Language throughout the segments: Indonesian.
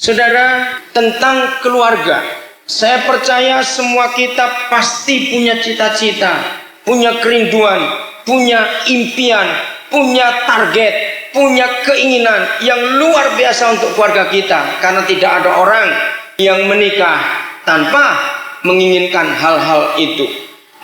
Saudara, tentang keluarga, saya percaya semua kita pasti punya cita-cita, punya kerinduan, punya impian, punya target, punya keinginan yang luar biasa untuk keluarga kita. Karena tidak ada orang yang menikah tanpa menginginkan hal-hal itu.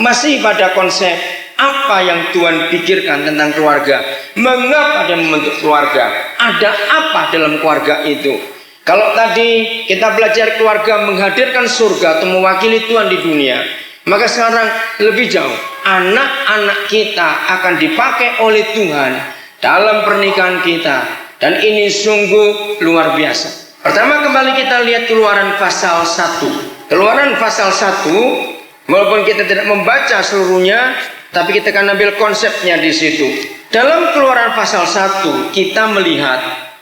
Masih pada konsep apa yang Tuhan pikirkan tentang keluarga, mengapa dia membentuk keluarga, ada apa dalam keluarga itu. Kalau tadi kita belajar keluarga menghadirkan surga atau mewakili Tuhan di dunia, maka sekarang lebih jauh, anak-anak kita akan dipakai oleh Tuhan dalam pernikahan kita. Dan ini sungguh luar biasa. Pertama, kembali kita lihat Keluaran pasal 1. Keluaran pasal 1, walaupun kita tidak membaca seluruhnya, tapi kita akan ambil konsepnya di situ. Dalam Keluaran pasal 1 kita melihat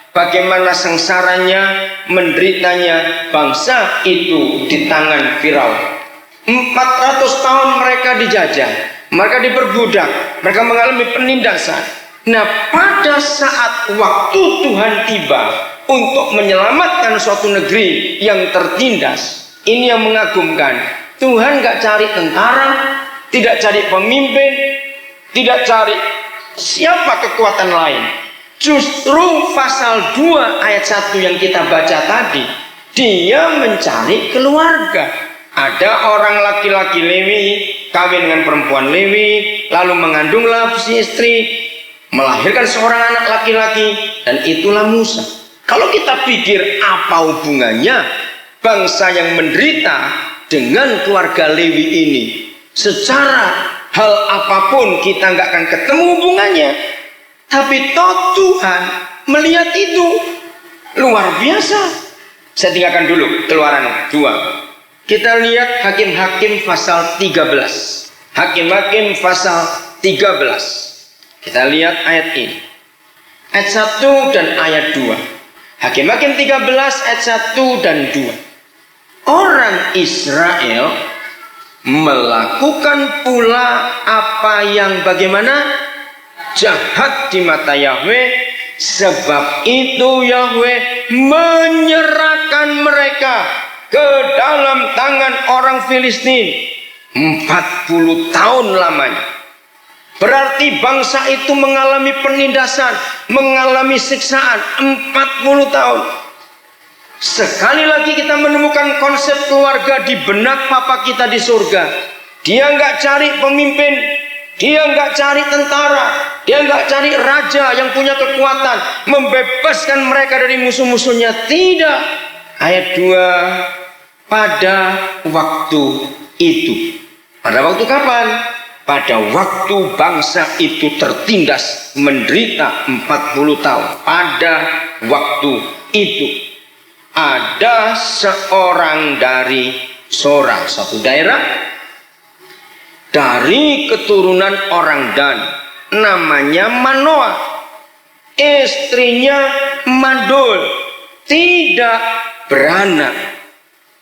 bagaimana sengsaranya, menderitanya bangsa itu di tangan Firaun. 400 tahun mereka dijajah, mereka diperbudak, mereka mengalami penindasan. Nah, pada saat waktu Tuhan tiba untuk menyelamatkan suatu negeri yang tertindas, ini yang mengagumkan. Tuhan gak cari tentara, tidak cari pemimpin, tidak cari siapa kekuatan lain. Justru pasal 2 ayat 1 yang kita baca tadi, dia mencari keluarga. Ada orang laki-laki Lewi kawin dengan perempuan Lewi, lalu mengandunglah si istri, melahirkan seorang anak laki-laki, dan itulah Musa. Kalau kita pikir apa hubungannya bangsa yang menderita dengan keluarga Lewi ini, secara hal apapun kita nggak akan ketemu hubungannya. Tapi toh Tuhan melihat itu luar biasa. Saya tinggalkan dulu Keluaran 2. Kita lihat Hakim-Hakim pasal 13. Hakim-Hakim pasal 13. Kita lihat ayat ini. Ayat 1 dan ayat 2. Hakim-Hakim 13 ayat 1 dan 2. Orang Israel melakukan pula apa yang bagaimana? Jahat di mata Yahweh. Sebab itu Yahweh menyerahkan mereka ke dalam tangan orang Filistin 40 tahun lamanya. Berarti bangsa itu mengalami penindasan, mengalami siksaan 40 tahun. Sekali lagi kita menemukan konsep keluarga di benak Papa kita di surga. Dia nggak cari pemimpin, dia nggak cari tentara, dia nggak cari raja yang punya kekuatan membebaskan mereka dari musuh-musuhnya. Tidak. Ayat 2, pada waktu itu. Pada waktu kapan? Pada waktu bangsa itu tertindas, menderita 40 tahun. Pada waktu itu ada seorang dari satu daerah dari keturunan orang Dan, namanya Manoah. Istrinya mandul, tidak beranak.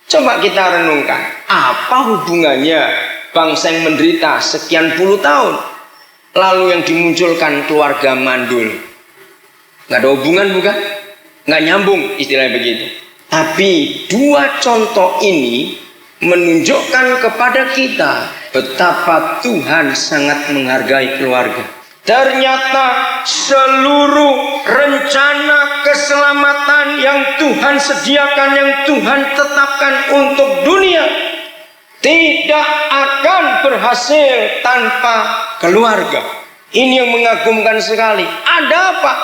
Coba kita renungkan, apa hubungannya bangsa yang menderita sekian puluh tahun, lalu yang dimunculkan keluarga mandul? Nggak ada hubungan, bukan? Nggak nyambung, istilahnya begitu. Tapi dua contoh ini menunjukkan kepada kita betapa Tuhan sangat menghargai keluarga. Ternyata seluruh rencana keselamatan yang Tuhan sediakan, yang Tuhan tetapkan untuk dunia, tidak akan berhasil tanpa keluarga. Ini yang mengagumkan sekali. Ada apa?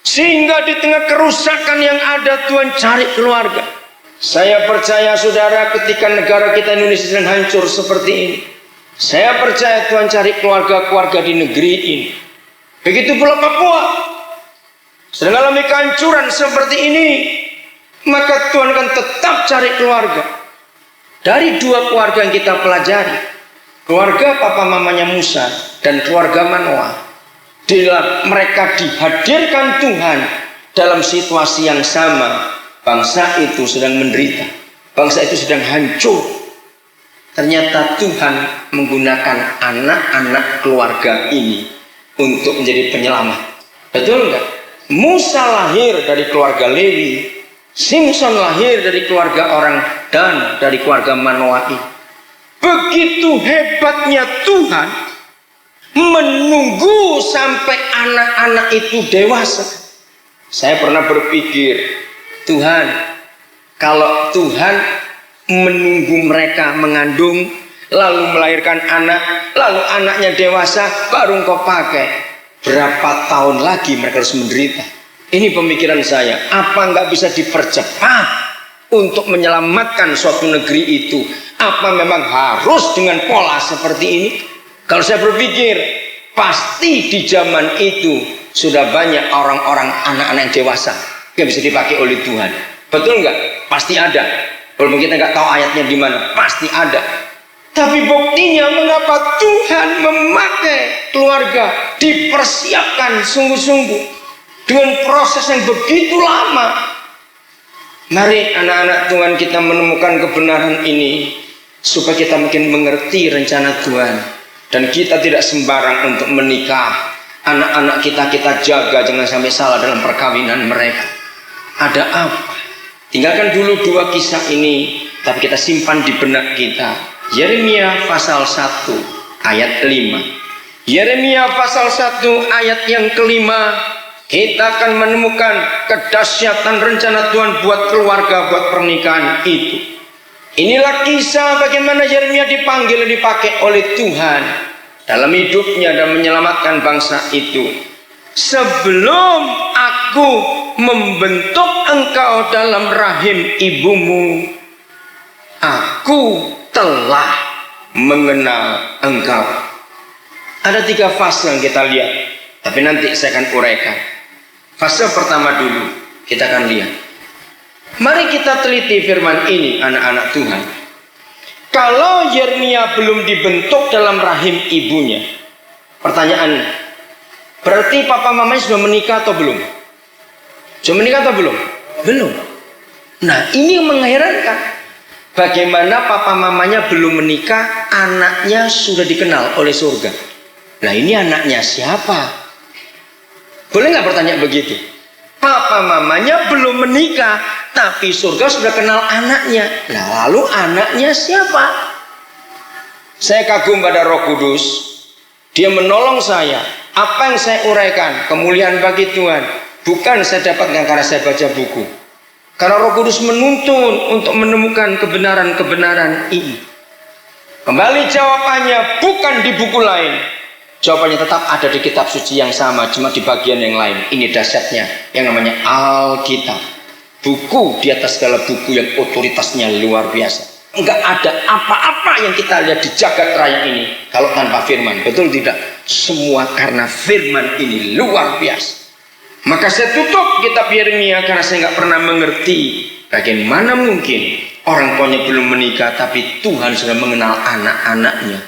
Sehingga di tengah kerusakan yang ada, Tuhan cari keluarga. Saya percaya saudara, ketika negara kita Indonesia sedang hancur seperti ini, saya percaya Tuhan cari keluarga-keluarga di negeri ini. Begitu pula Papua sedang alami kehancuran seperti ini, maka Tuhan akan tetap cari keluarga. Dari dua keluarga yang kita pelajari, keluarga papa mamanya Musa dan keluarga Manoah, mereka dihadirkan Tuhan dalam situasi yang sama. Bangsa itu sedang menderita, bangsa itu sedang hancur. Ternyata Tuhan menggunakan anak-anak keluarga ini untuk menjadi penyelamat. Betul enggak? Musa lahir dari keluarga Lewi, Simpson lahir dari keluarga orang Dan, dari keluarga Manoah. Begitu hebatnya Tuhan menunggu sampai anak-anak itu dewasa. Saya pernah berpikir, Tuhan, kalau Tuhan menunggu mereka mengandung, lalu melahirkan anak, lalu anaknya dewasa, baru Engkau pakai, berapa tahun lagi mereka harus menderita? Ini pemikiran saya. Apa nggak bisa dipercepat untuk menyelamatkan suatu negeri itu? Apa memang harus dengan pola seperti ini? Kalau saya berpikir, pasti di zaman itu sudah banyak orang-orang anak-anak yang dewasa yang bisa dipakai oleh Tuhan. Betul nggak? Pasti ada. Walaupun kita nggak tahu ayatnya di mana, pasti ada. Tapi buktinya mengapa Tuhan memakai keluarga, dipersiapkan sungguh-sungguh dengan proses yang begitu lama. Mari anak-anak Tuhan, kita menemukan kebenaran ini supaya kita makin mengerti rencana Tuhan, dan kita tidak sembarang untuk menikah. Anak-anak kita jaga jangan sampai salah dalam perkawinan mereka. Ada apa? Tinggalkan dulu dua kisah ini, tapi kita simpan di benak kita. Yeremia pasal 1 ayat 5. Yeremia pasal 1 ayat yang kelima, kita akan menemukan kedahsyatan rencana Tuhan buat keluarga, buat pernikahan itu. Inilah kisah bagaimana Yeremia dipanggil, dipakai oleh Tuhan dalam hidupnya dan menyelamatkan bangsa itu. Sebelum aku membentuk engkau dalam rahim ibumu, aku telah mengenal engkau. Ada 3 fase yang kita lihat, tapi nanti saya akan uraikan. Fase pertama dulu kita akan lihat. Mari kita teliti firman ini, anak-anak Tuhan. Kalau Yeremia belum dibentuk dalam rahim ibunya, pertanyaan, berarti papa mamanya sudah menikah atau belum? Sudah menikah atau belum? Belum. Nah, ini yang mengherankan. Bagaimana papa mamanya belum menikah, anaknya sudah dikenal oleh surga. Nah, ini anaknya siapa? Boleh nggak bertanya begitu? Papa mamanya belum menikah, tapi surga sudah kenal anaknya. Nah, lalu anaknya siapa? Saya kagum pada Roh Kudus. Dia menolong saya. Apa yang saya uraikan, kemuliaan bagi Tuhan. Bukan saya dapatkan karena saya baca buku. Karena Roh Kudus menuntun untuk menemukan kebenaran-kebenaran ini. Kembali jawabannya bukan di buku lain. Jawabannya tetap ada di kitab suci yang sama, cuma di bagian yang lain. Ini dahsyatnya yang namanya Alkitab. Buku di atas segala buku yang otoritasnya luar biasa. Enggak ada apa-apa yang kita lihat di jagat raya ini kalau tanpa firman. Betul tidak? Semua karena firman ini luar biasa. Maka saya tutup kitab Yeremia karena saya nggak pernah mengerti bagaimana mungkin orang tuanya belum menikah tapi Tuhan sudah mengenal anak-anaknya.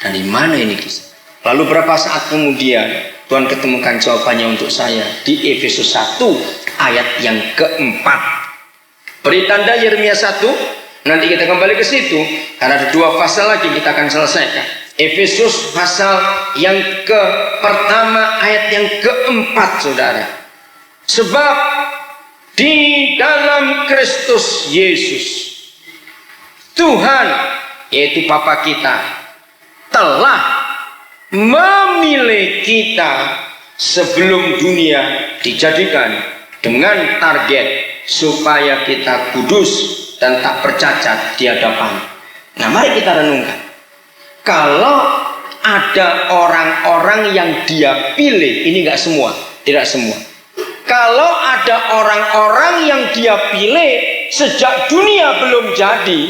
Dari mana ini kisah? Lalu berapa saat kemudian Tuhan ketemukan jawabannya untuk saya di Efesus 1 ayat yang keempat. Beri tanda Yeremia 1. Nanti kita kembali ke situ karena ada 2 pasal lagi kita akan selesaikan. Efesus pasal yang pertama ayat yang keempat, saudara. Sebab di dalam Kristus Yesus Tuhan, yaitu Bapa kita, telah memilih kita sebelum dunia dijadikan dengan target supaya kita kudus dan tak bercacat di hadapan. Nah, mari kita renungkan. Kalau ada orang-orang yang dia pilih, ini enggak semua, tidak semua. Kalau ada orang-orang yang dia pilih sejak dunia belum jadi,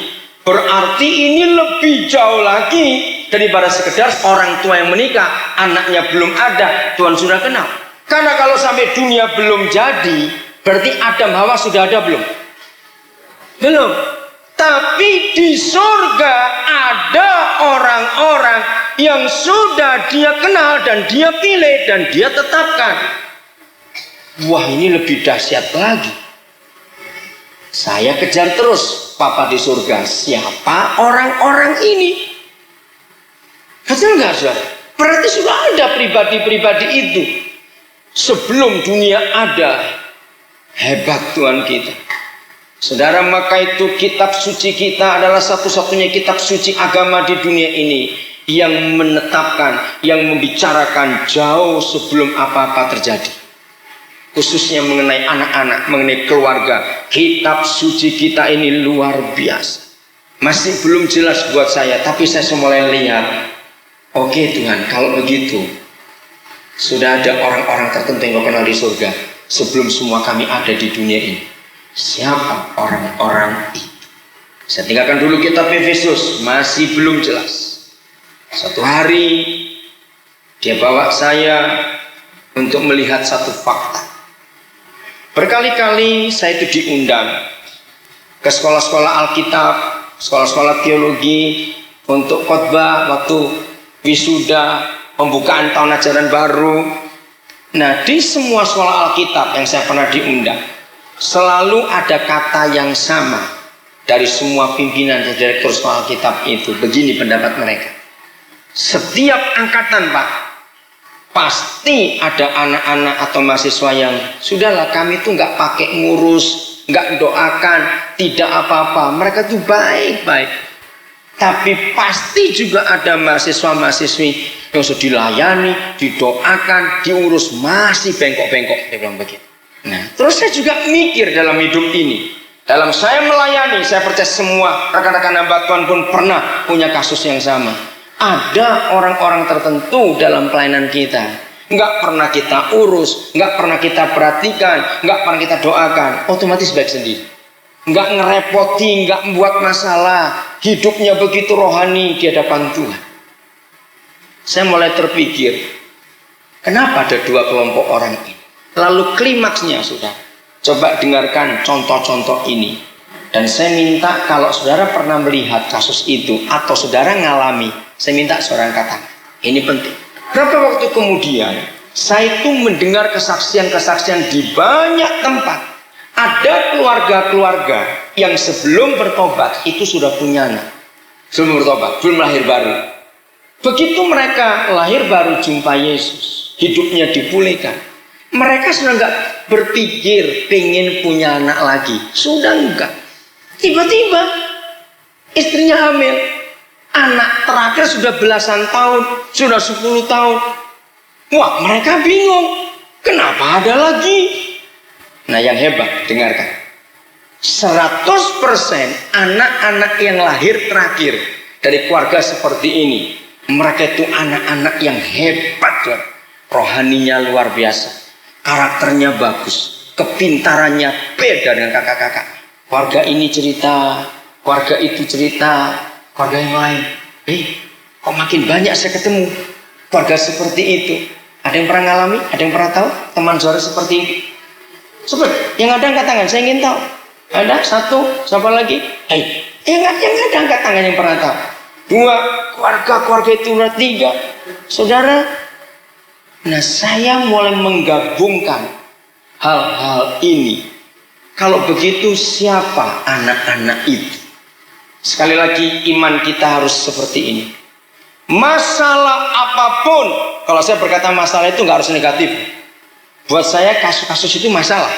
berarti ini lebih jauh lagi daripada sekedar orang tua yang menikah, anaknya belum ada, Tuhan sudah kenal. Karena kalau sampai dunia belum jadi, berarti Adam Hawa sudah ada belum? Belum. Tapi di surga ada orang-orang yang sudah dia kenal dan dia pilih dan dia tetapkan. Wah, ini lebih dahsyat lagi. Saya kejar terus Papa di surga. Siapa orang-orang ini? Betul nggak, saudara? Berarti sudah ada pribadi-pribadi itu sebelum dunia ada. Hebat Tuhan kita. Saudara, maka itu kitab suci kita adalah satu-satunya kitab suci agama di dunia ini yang menetapkan, yang membicarakan jauh sebelum apa-apa terjadi. Khususnya mengenai anak-anak, mengenai keluarga. Kitab suci kita ini luar biasa. Masih belum jelas buat saya, tapi saya mulai lihat. Oke Tuhan, kalau begitu sudah ada orang-orang tertentu yang kau kenal di surga sebelum semua kami ada di dunia ini. Siapa orang-orang itu? Saya tinggalkan dulu kitab Efesus, masih belum jelas. Satu hari dia bawa saya untuk melihat satu fakta. Berkali-kali saya itu diundang ke sekolah-sekolah Alkitab, sekolah-sekolah teologi untuk khotbah waktu wisuda, pembukaan tahun ajaran baru. Nah, di semua sekolah Alkitab yang saya pernah diundang, selalu ada kata yang sama dari semua pimpinan dan direktur sekolah Alkitab itu. Begini pendapat mereka. Setiap angkatan, Pak, pasti ada anak-anak atau mahasiswa yang sudahlah, kami tuh nggak pakai ngurus, nggak doakan, tidak apa-apa. Mereka tuh baik-baik. Tapi pasti juga ada mahasiswa-mahasiswi yang sudah dilayani, didoakan, diurus, masih bengkok-bengkok. Dia bilang begitu. Nah, terus saya juga mikir dalam hidup ini. Dalam saya melayani, saya percaya semua rekan-rekan hamba Tuhan pun pernah punya kasus yang sama. Ada orang-orang tertentu dalam pelayanan kita, nggak pernah kita urus, nggak pernah kita perhatikan, nggak pernah kita doakan, otomatis baik sendiri. Nggak ngerepoti, nggak membuat masalah, hidupnya begitu rohani di hadapan Tuhan. Saya mulai terpikir, kenapa ada dua kelompok orang ini? Lalu klimaksnya, saudara, coba dengarkan contoh-contoh ini. Dan saya minta kalau saudara pernah melihat kasus itu atau saudara ngalami, saya minta saudara angkat tangan. Ini penting. Berapa waktu kemudian saya itu mendengar kesaksian-kesaksian di banyak tempat. Ada keluarga-keluarga yang sebelum bertobat itu sudah punya anak. Sebelum bertobat, belum lahir baru. Begitu mereka lahir baru jumpa Yesus, hidupnya dipulihkan. Mereka sudah nggak berpikir pengen punya anak lagi. Sudah enggak. Tiba-tiba istrinya hamil. Anak terakhir sudah belasan tahun, sudah 10 tahun. Wah, mereka bingung. Kenapa ada lagi? Nah, yang hebat, dengarkan. 100% anak-anak yang lahir terakhir dari keluarga seperti ini, mereka itu anak-anak yang hebat. Rohaninya luar biasa. Karakternya bagus, kepintarannya beda dengan kakak-kakak. Keluarga ini cerita, keluarga itu cerita, keluarga yang lain. Kok makin banyak saya ketemu keluarga seperti itu. Ada yang pernah ngalami? Ada yang pernah tahu teman saudara seperti itu? Sebut, yang ada angkat tangan, saya ingin tahu. Ada? Satu, siapa lagi? Yang ada angkat tangan yang pernah tahu. 2, keluarga itu udah 3. Saudara, nah, saya mulai menggabungkan hal-hal ini. Kalau begitu, siapa anak-anak itu? Sekali lagi, iman kita harus seperti ini. Masalah apapun, kalau saya berkata masalah itu nggak harus negatif. Buat saya kasus-kasus itu masalah.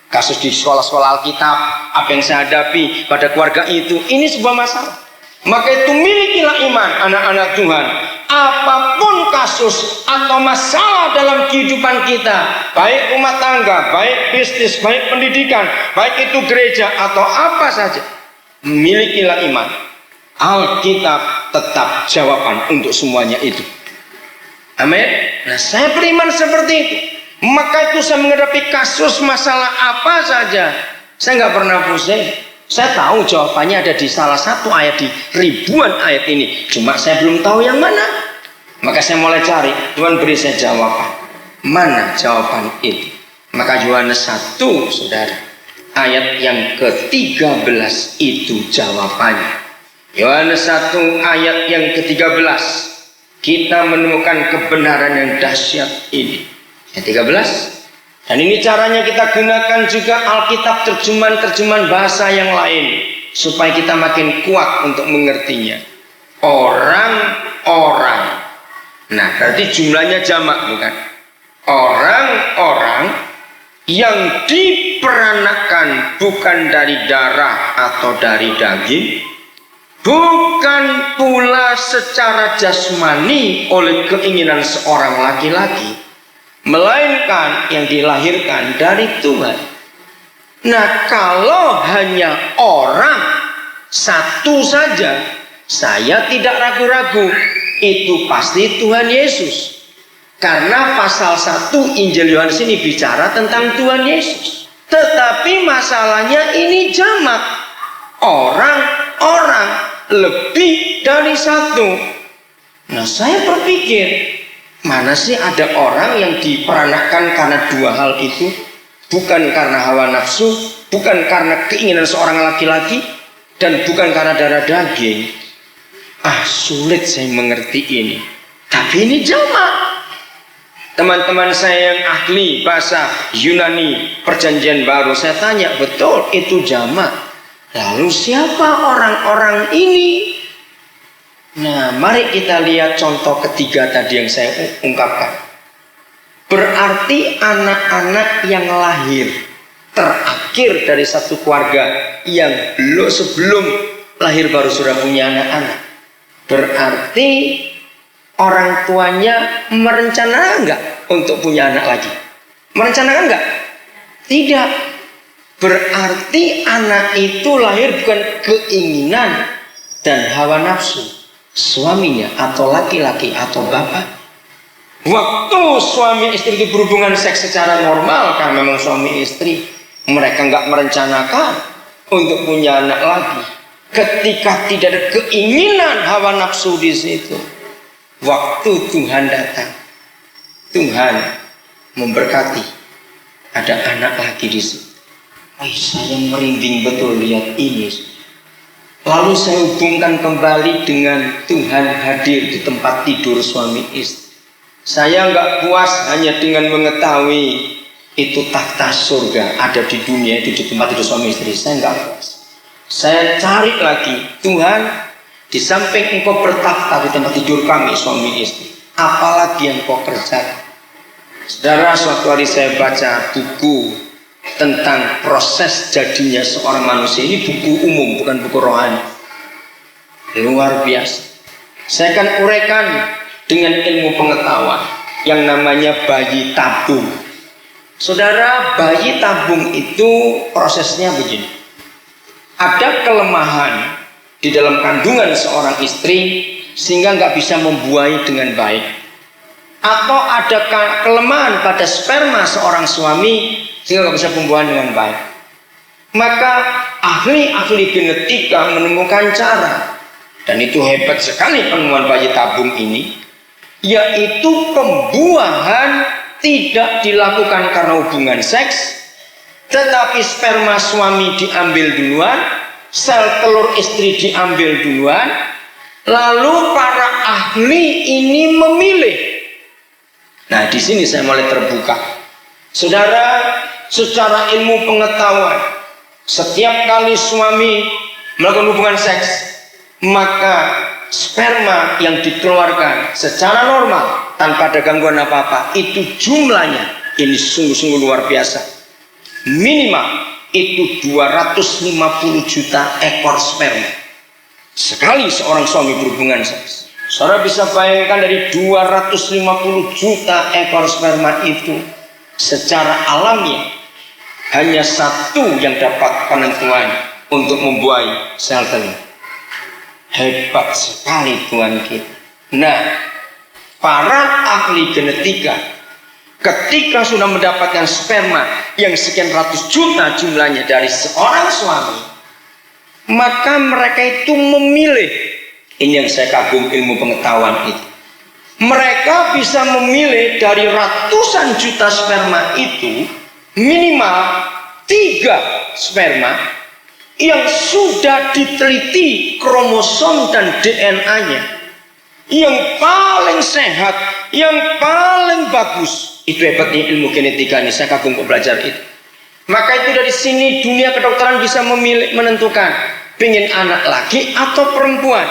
Kasus di sekolah-sekolah Alkitab, apa yang saya hadapi pada keluarga itu, ini sebuah masalah. Maka itu milikilah iman anak-anak Tuhan. Apapun kasus atau masalah dalam kehidupan kita, baik rumah tangga, baik bisnis, baik pendidikan, baik itu gereja atau apa saja, milikilah iman. Alkitab tetap jawaban untuk semuanya itu. Amin. Nah, saya beriman seperti itu. Maka itu saya menghadapi kasus masalah apa saja, saya nggak pernah pusing. Saya tahu jawabannya ada di salah satu ayat di ribuan ayat ini. Cuma saya belum tahu yang mana. Maka saya mulai cari. Tuhan beri saya jawaban. Mana jawaban itu? Maka Yohanes 1, saudara, ayat yang ke-13 itu jawabannya. Yohanes 1 ayat yang ke-13. Kita menemukan kebenaran yang dahsyat ini. Yang 13. Dan ini caranya kita gunakan juga Alkitab terjemahan bahasa yang lain supaya kita makin kuat untuk mengertinya. Orang-orang. Nah, berarti jumlahnya jamak, bukan? Orang-orang yang diperanakan bukan dari darah atau dari daging, bukan pula secara jasmani oleh keinginan seorang laki-laki, melainkan yang dilahirkan dari Tuhan. Nah, kalau hanya orang satu saja, saya tidak ragu-ragu, itu pasti Tuhan Yesus. Karena pasal 1 Injil Yohanes ini bicara tentang Tuhan Yesus. Tetapi masalahnya ini jamak. Orang-orang lebih dari satu. Nah, saya berpikir, mana sih ada orang yang diperanakan karena dua hal itu? Bukan karena hawa nafsu, bukan karena keinginan seorang laki-laki, dan bukan karena darah daging. Sulit saya mengerti ini. Tapi ini jamak. Teman-teman saya yang ahli bahasa Yunani Perjanjian Baru, saya tanya, betul itu jamak. Lalu siapa orang-orang ini? Nah, mari kita lihat contoh ketiga tadi yang saya ungkapkan. Berarti anak-anak yang lahir terakhir dari satu keluarga yang sebelum lahir baru sudah punya anak-anak. Berarti orang tuanya merencanakan enggak untuk punya anak lagi? Merencanakan enggak? Tidak. Berarti anak itu lahir bukan keinginan dan hawa nafsu suaminya atau laki-laki atau bapak. Waktu suami istri itu berhubungan seks secara normal, kan memang suami istri, mereka enggak merencanakan untuk punya anak lagi. Ketika tidak ada keinginan hawa nafsu di situ, waktu Tuhan datang, Tuhan memberkati, ada anak lagi di situ. Saya merinding betul lihat ini. Lalu saya hubungkan kembali dengan Tuhan hadir di tempat tidur suami istri. Saya nggak puas hanya dengan mengetahui itu takhta surga ada di dunia itu di tempat tidur suami istri. Saya nggak puas. Saya cari lagi, Tuhan, di samping engkau bertakhta di tempat tidur kami suami istri, apalagi yang kau kerjakan? Saudara, suatu hari saya baca buku tentang proses jadinya seorang manusia. Ini buku umum, bukan buku rohani. Luar biasa. Saya akan uraikan dengan ilmu pengetahuan yang namanya bayi tabung. Saudara, bayi tabung itu prosesnya begini. Ada kelemahan di dalam kandungan seorang istri sehingga nggak bisa membuahi dengan baik, atau ada kelemahan pada sperma seorang suami sehingga nggak bisa membuahi dengan baik. Maka ahli-ahli genetika menemukan cara, dan itu hebat sekali penemuan bayi tabung ini, yaitu pembuahan tidak dilakukan karena hubungan seks, tetapi sperma suami diambil duluan, sel telur istri diambil duluan, lalu para ahli ini memilih. Nah, di sini saya mulai terbuka. Saudara, secara ilmu pengetahuan, setiap kali suami melakukan hubungan seks, maka sperma yang dikeluarkan secara normal tanpa ada gangguan apa-apa, itu jumlahnya ini sungguh-sungguh luar biasa. Minimal itu 250 juta ekor sperma sekali seorang suami berhubungan seks. Saudara bisa bayangkan dari 250 juta ekor sperma itu secara alamiah hanya satu yang dapat penentuan untuk membuahi sel telur. Hebat sekali Tuhan kita. Nah, para ahli genetika ketika sudah mendapatkan sperma yang sekian ratus juta jumlahnya dari seorang suami, maka mereka itu memilih. Ini yang saya kagum ilmu pengetahuan itu. Mereka bisa memilih dari ratusan juta sperma itu minimal 3 sperma yang sudah diteliti kromosom dan DNA-nya, yang paling sehat, yang paling bagus. Itu hebatnya ilmu genetika ini, saya kagum belajar itu. Maka itu dari sini dunia kedokteran bisa menentukan pengen anak laki atau perempuan.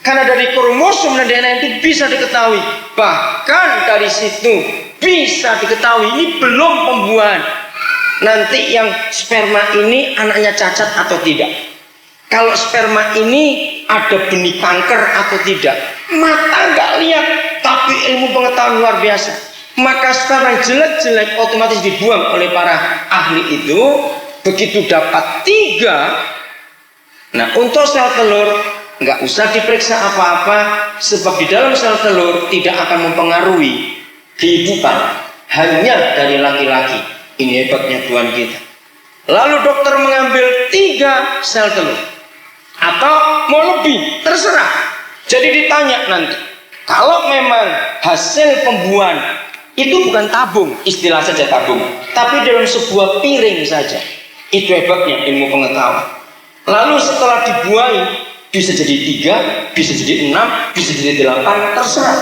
Karena dari kromosom dan DNA itu bisa diketahui. Bahkan dari situ bisa diketahui ini belum pembuahan. nanti yang sperma ini anaknya cacat atau tidak. Kalau sperma ini ada benih kanker atau tidak. Mata nggak lihat, tapi ilmu pengetahuan luar biasa. Maka sperma yang jelek-jelek otomatis dibuang oleh para ahli itu. Begitu dapat 3. Nah, untuk sel telur nggak usah diperiksa apa-apa, sebab di dalam sel telur tidak akan mempengaruhi kehidupan hanya dari laki-laki. Ini hebatnya Tuhan kita. Lalu dokter mengambil 3 sel telur atau mau lebih, terserah. Jadi ditanya nanti, kalau memang hasil pembuahan itu bukan tabung, istilah saja tabung, tapi dalam sebuah piring saja. Itu hebatnya ilmu pengetahuan. Lalu setelah dibuahi bisa jadi 3, bisa jadi 6, bisa jadi 8, terserah.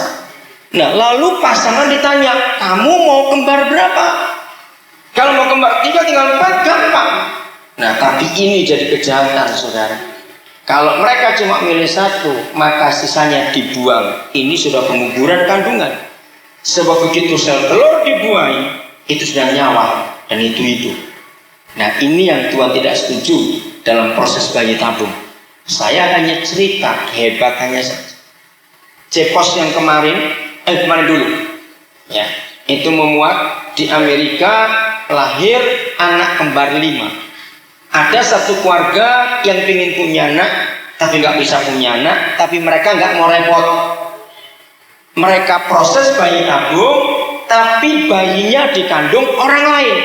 Nah, lalu pasangan ditanya, kamu mau kembar berapa? Kalau mau kembar 3 tinggal 4, gampang. Nah, tapi ini jadi kejahatan, saudara. Kalau mereka cuma milih 1, maka sisanya dibuang. Ini sudah penguburan kandungan. Sebab begitu sel telur dibuahi, itu sudah nyawa dan itu hidup. Nah, ini yang Tuhan tidak setuju dalam proses bayi tabung. Saya hanya cerita kehebatannya saja. Cepos yang kemarin dulu, ya, itu memuat di Amerika lahir anak kembar 5. Ada satu keluarga yang ingin punya anak, tapi nggak bisa punya anak, tapi mereka nggak mau repot. Mereka proses bayi tabung, tapi bayinya dikandung orang lain.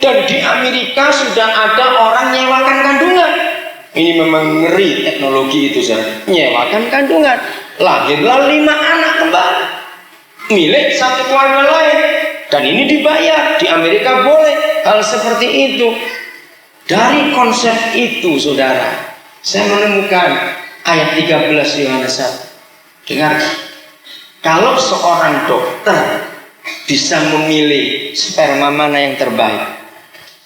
Dan di Amerika sudah ada orang nyewakan kandungan. Ini memang ngeri teknologi itu, saudara. Nyewakan kandungan. Lahirlah 5 anak kembar milik satu keluarga lain. Dan ini dibayar. Di Amerika boleh hal seperti itu. Dari konsep itu, saudara, saya menemukan ayat 13 Yohanes 1. Dengar. Kalau seorang dokter bisa memilih sperma mana yang terbaik,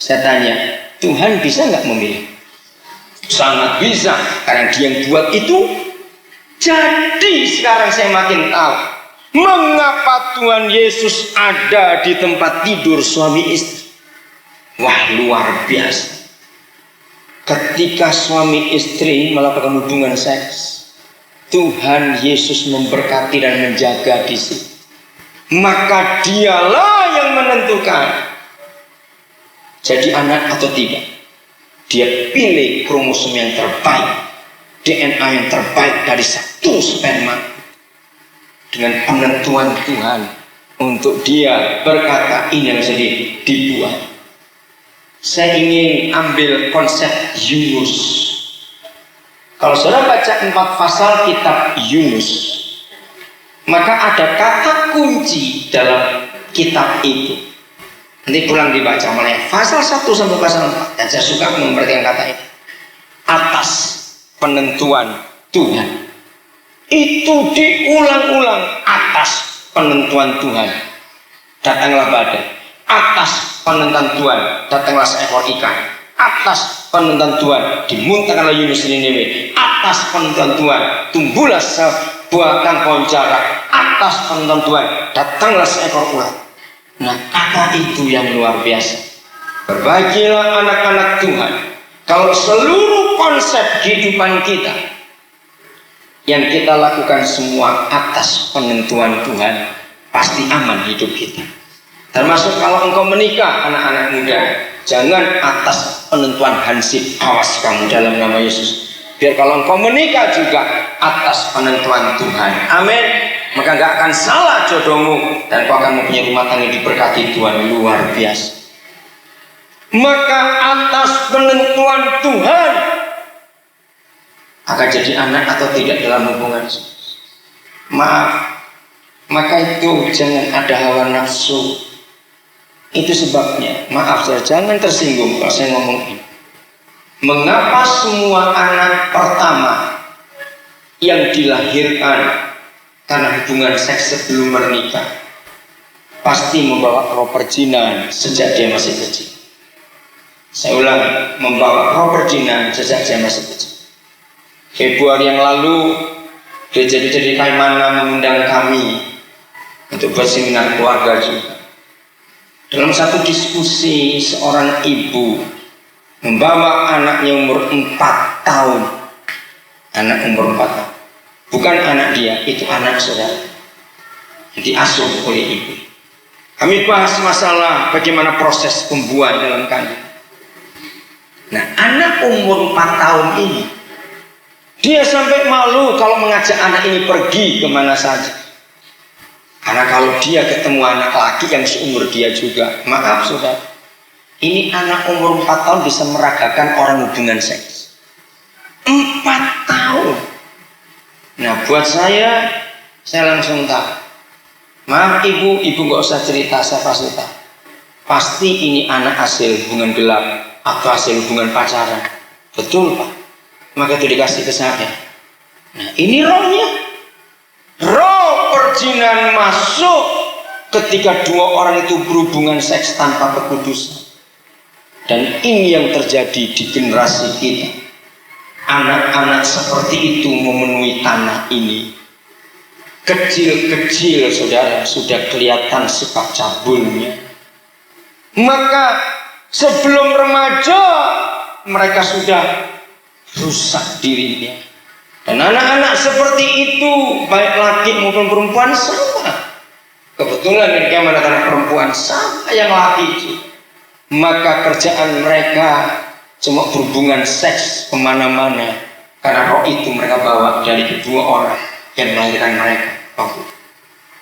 saya tanya, Tuhan bisa nggak memilih? Sangat bisa, karena Dia yang buat itu. Jadi sekarang saya makin tahu mengapa Tuhan Yesus ada di tempat tidur suami istri. Wah, luar biasa. Ketika suami istri melakukan hubungan seks, Tuhan Yesus memberkati dan menjaga di situ. Maka Dialah yang menentukan jadi anak atau tidak. Dia pilih kromosom yang terbaik, DNA yang terbaik dari satu sperma. Dengan penentuan Tuhan untuk Dia berkata ini yang bisa dibuat. Saya ingin ambil konsep Yunus. Kalau saudara baca 4 pasal kitab Yunus, maka ada kata kunci dalam kitab itu. Nanti pulang dibaca mulai pasal 1 sampai pasal 4. Dan saya suka memperhatikan kata ini. Atas penentuan Tuhan. Itu diulang-ulang. Atas penentuan Tuhan datanglah badai. Atas penentuan Tuhan datanglah seekor ikan. Atas penentuan Tuhan dimuntahkanlah Yunus di Niniwe. Atas penentuan Tuhan tumbuhlah sebuah pohon jarak. Atas penentuan Tuhan datanglah seekor ulat. Nah, kata itu yang luar biasa. Berbahagialah anak-anak Tuhan kalau seluruh konsep kehidupan kita yang kita lakukan semua atas penentuan Tuhan, pasti aman hidup kita. Termasuk kalau engkau menikah, anak-anak muda, jangan atas penentuan hansip. Awas kamu dalam nama Yesus. Biar kalau engkau menikah juga atas penentuan Tuhan. Amin. Maka gak akan salah jodohmu, dan kau akan mempunyai rumah tangga diberkati Tuhan luar biasa. Maka atas penentuan Tuhan akan jadi anak atau tidak dalam hubungan. Maaf, maka itu jangan ada hawa nafsu. Itu sebabnya, maaf saya jangan tersinggung kalau saya ngomong ini. Mengapa semua anak pertama yang dilahirkan karena hubungan seks sebelum menikah pasti membawa roh perjinan sejak dia masih kecil? Saya ulang, membawa roh perjinan sejak dia masih kecil. Februari yang lalu Gereja-gereja di Kaimana mengundang kami untuk berseminar keluarga juga. Dalam satu diskusi, seorang ibu membawa anaknya umur 4 tahun. Anak umur 4 tahun. Bukan anak dia, itu anak saudara. Diasuh oleh ibu. Kami bahas masalah bagaimana proses pembuahan dalam kandungan. Nah, anak umur 4 tahun ini, dia sampai malu kalau mengajak anak ini pergi kemana saja. Karena kalau dia ketemu anak laki yang seumur dia juga, maaf saudara, ini anak umur 4 tahun bisa meragakan orang hubungan seks. 4 tahun. Nah, buat saya langsung tahu. Maaf ibu gak usah cerita, saya pasti tahu. Pasti ini anak hasil hubungan gelap atau hasil hubungan pacaran. Betul Pak. Maka itu dikasih ke saya. Nah, ini rohnya. Roh perjinan masuk ketika dua orang itu berhubungan seks tanpa kekudusan. Dan ini yang terjadi di generasi kita. Anak-anak seperti itu memenuhi tanah ini. Kecil-kecil saudara sudah kelihatan sifat cabulnya. Maka sebelum remaja mereka sudah rusak dirinya. Dan anak-anak seperti itu, baik laki maupun perempuan sama. Kebetulan mereka mana anak perempuan sama yang laki itu. Maka kerjaan mereka cuma berhubungan seks kemana-mana. Karena roh itu mereka bawa dari kedua orang yang melahirkan mereka.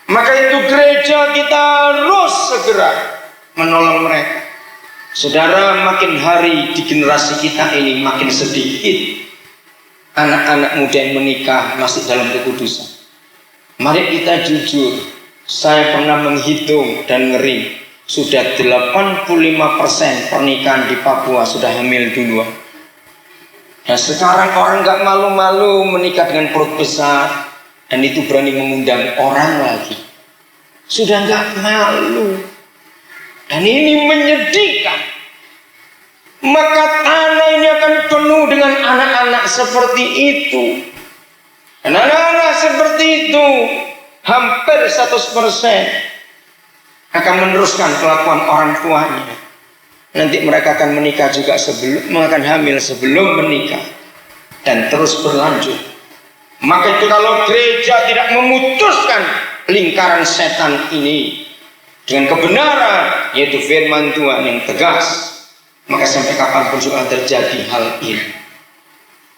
Maka itu gereja kita harus segera menolong mereka. Saudara, makin hari di generasi kita ini makin sedikit anak-anak muda yang menikah masih dalam kekudusan. Mari kita jujur, saya pernah menghitung dan ngeri, sudah 85% pernikahan di Papua sudah hamil duluan. Nah sekarang orang gak malu-malu menikah dengan perut besar, dan itu berani mengundang orang lagi. Sudah gak malu. Dan ini menyedihkan. Maka tanah ini akan penuh dengan anak-anak seperti itu. Dan anak-anak seperti itu hampir 100% akan meneruskan kelakuan orang tuanya. Nanti mereka akan menikah juga akan hamil sebelum menikah. Dan terus berlanjut. Maka itu kalau gereja tidak memutuskan lingkaran setan ini dengan kebenaran, yaitu firman Tuhan yang tegas, maka sampai kapanpun juga terjadi hal ini.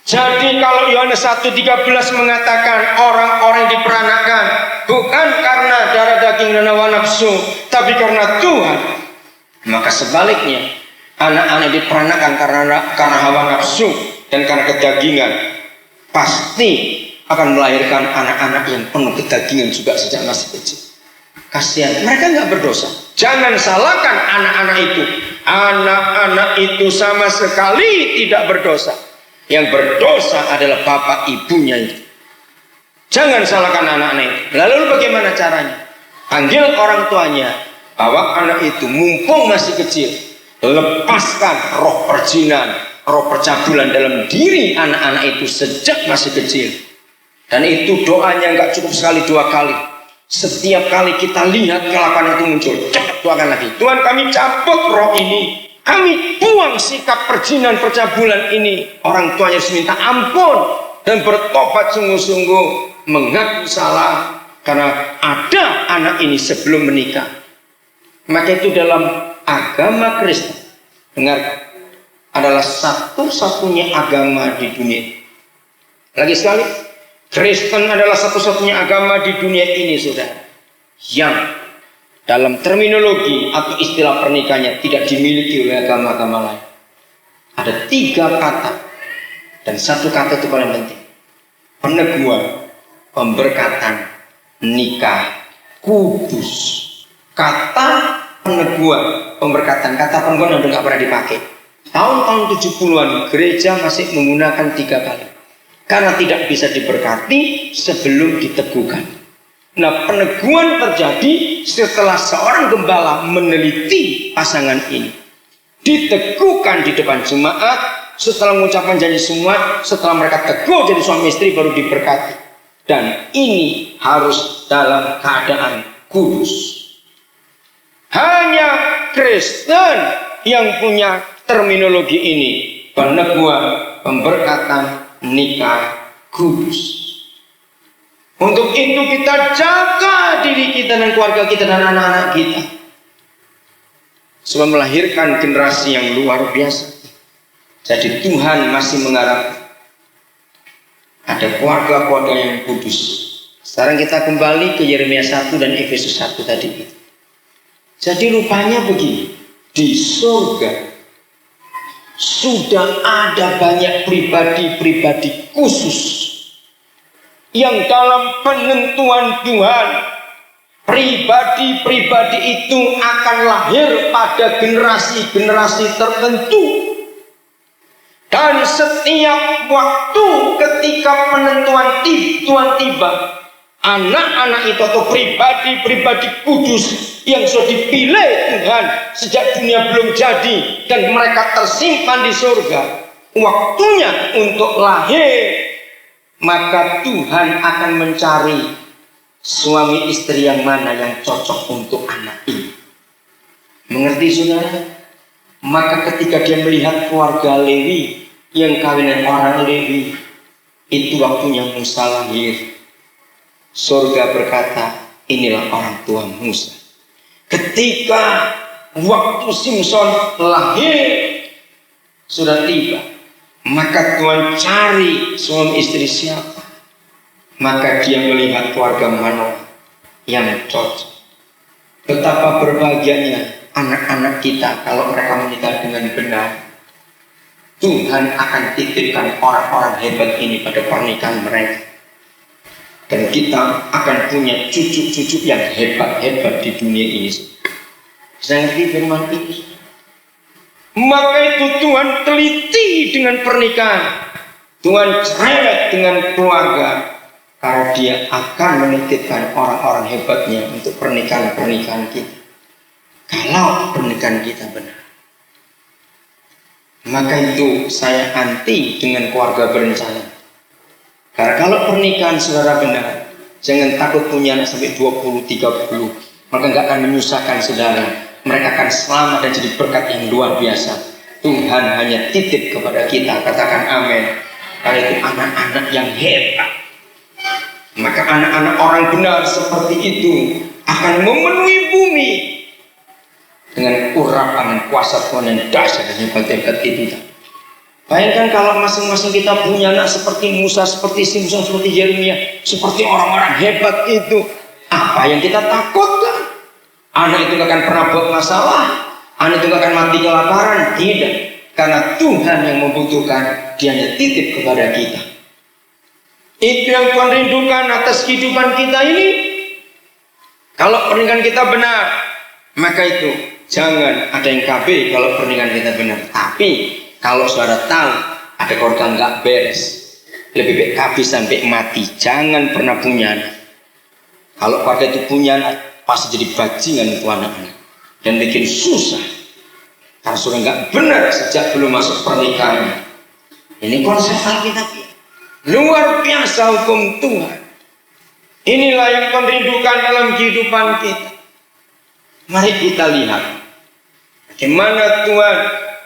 Jadi kalau Yohanes 1:13 mengatakan orang-orang diperanakan bukan karena darah daging dan hawa nafsu, tapi karena Tuhan, maka sebaliknya anak-anak diperanakan karena hawa nafsu dan karena kedagingan, pasti akan melahirkan anak-anak yang penuh kedagingan juga sejak masih kecil. Kasihan, mereka nggak berdosa. Jangan salahkan anak-anak itu. Anak-anak itu sama sekali tidak berdosa. Yang berdosa adalah bapak ibunya itu. Jangan salahkan anak-anak itu. Lalu bagaimana caranya? Panggil orang tuanya, bawa anak itu mumpung masih kecil. Lepaskan roh perjinan, roh percabulan dalam diri anak-anak itu sejak masih kecil. Dan itu doanya nggak cukup sekali 2 kali. Setiap kali kita lihat kelakuan itu muncul, cepat doakan lagi. Tuhan, kami cabut roh ini. Kami buang sikap perjinan percabulan ini. Orang tuanya harus minta ampun dan bertobat sungguh-sungguh, mengaku salah karena ada anak ini sebelum menikah. Maka itu dalam agama Kristen, dengarkan, adalah satu-satunya agama di dunia. Lagi sekali, Kristen adalah satu-satunya agama di dunia ini, saudara, yang dalam terminologi atau istilah pernikahannya tidak dimiliki oleh agama-agama lain. Ada 3 kata, dan 1 kata itu paling penting: peneguhan, pemberkatan, nikah kudus. Kata peneguhan, pemberkatan, kata peneguhan udah nggak pernah dipakai. Tahun-tahun 70-an gereja masih menggunakan 3 kali. Karena tidak bisa diberkati sebelum diteguhkan. Nah, peneguhan terjadi setelah seorang gembala meneliti pasangan ini. Diteguhkan di depan jemaat, setelah mengucapkan janji semua, setelah mereka teguh jadi suami istri baru diberkati. Dan ini harus dalam keadaan kudus. Hanya Kristen yang punya terminologi ini. Peneguhan, pemberkatan, nikah kudus. Untuk itu kita jaga diri kita dan keluarga kita dan anak-anak kita. Sebab melahirkan generasi yang luar biasa. Jadi Tuhan masih mengharap ada keluarga-keluarga yang kudus. Sekarang kita kembali ke Yeremia 1 dan Efesus 1 tadi. Jadi rupanya begini, di surga sudah ada banyak pribadi-pribadi khusus yang dalam penentuan Tuhan, pribadi-pribadi itu akan lahir pada generasi-generasi tertentu. Dan setiap waktu ketika penentuan Tuhan tiba, anak-anak itu atau pribadi-pribadi kudus yang sudah dipilih Tuhan sejak dunia belum jadi dan mereka tersimpan di surga, waktunya untuk lahir, maka Tuhan akan mencari suami istri yang mana yang cocok untuk anak ini. Mengerti saudara? Maka ketika dia melihat keluarga Lewi yang kawinan orang Lewi, itu waktunya Musa lahir. Surga berkata, inilah orang tua Musa. Ketika waktu Simson lahir sudah tiba, maka Tuhan cari suami istri siapa. Maka dia melihat keluarga Manoah yang cocok. Betapa berbahagianya anak-anak kita kalau mereka menikah dengan benar. Tuhan akan titipkan orang-orang hebat ini pada pernikahan mereka. Dan kita akan punya cucu-cucu yang hebat-hebat di dunia ini. Bisa ngerti firman itu? Maka itu Tuhan teliti dengan pernikahan. Tuhan cerewet dengan keluarga. Karena dia akan menitipkan orang-orang hebatnya untuk pernikahan-pernikahan kita. Kalau pernikahan kita benar. Maka itu saya anti dengan keluarga berencana. Karena kalau pernikahan saudara benar, jangan takut punya anak sampai 20-30. Maka nggak akan menyusahkan saudara. Mereka akan selamat dan jadi berkat yang luar biasa. Tuhan hanya titip kepada kita. Katakan amin. Karena itu anak-anak yang hebat. Maka anak-anak orang benar seperti itu akan memenuhi bumi dengan urapan kuasa Tuhan yang dahsyat dan hebat-hebat itu. Bayangkan kalau masing-masing kita punya anak seperti Musa, seperti Simson, seperti Yeremia, seperti orang-orang hebat itu. Apa yang kita takutkan? Anak itu akan pernah buat masalah, anak itu akan mati kelaparan. Tidak, karena Tuhan yang membutuhkan, Dia hanya titip kepada kita. Itu yang Tuhan rindukan atas kehidupan kita ini. Kalau pernikahan kita benar, maka itu jangan ada yang KB kalau pernikahan kita benar. Tapi kalau saudara tahu ada keluarga nggak beres, lebih baik KB sampai mati. Jangan pernah punya anak. Kalau keluarga itu punya anak, pasti jadi bajingan untuk anak-anak dan bikin susah. Karena sudah nggak benar sejak belum masuk pernikahan. Ini konsep Alkitab luar biasa hukum Tuhan. Inilah yang Tuhan rindukan dalam kehidupan kita. Mari kita lihat bagaimana Tuhan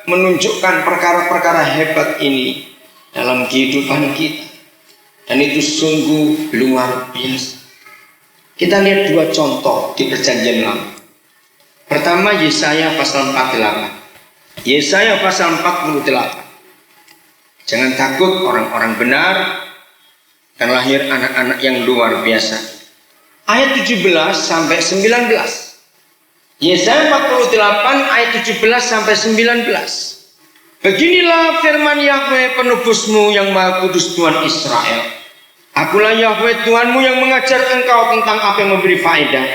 menunjukkan perkara-perkara hebat ini dalam kehidupan kita. Dan itu sungguh luar biasa. Kita lihat dua contoh di Perjanjian Lama. Pertama Yesaya pasal 48. Yesaya pasal 48. Jangan takut, orang-orang benar akan lahir anak-anak yang luar biasa. Ayat 17 sampai 19. Yesaya 48 ayat 17 sampai 19. Beginilah firman Yahweh penebusmu yang Maha Kudus Tuhan Israel. Akulah Yahweh Tuhanmu yang mengajar engkau tentang apa yang memberi faedah,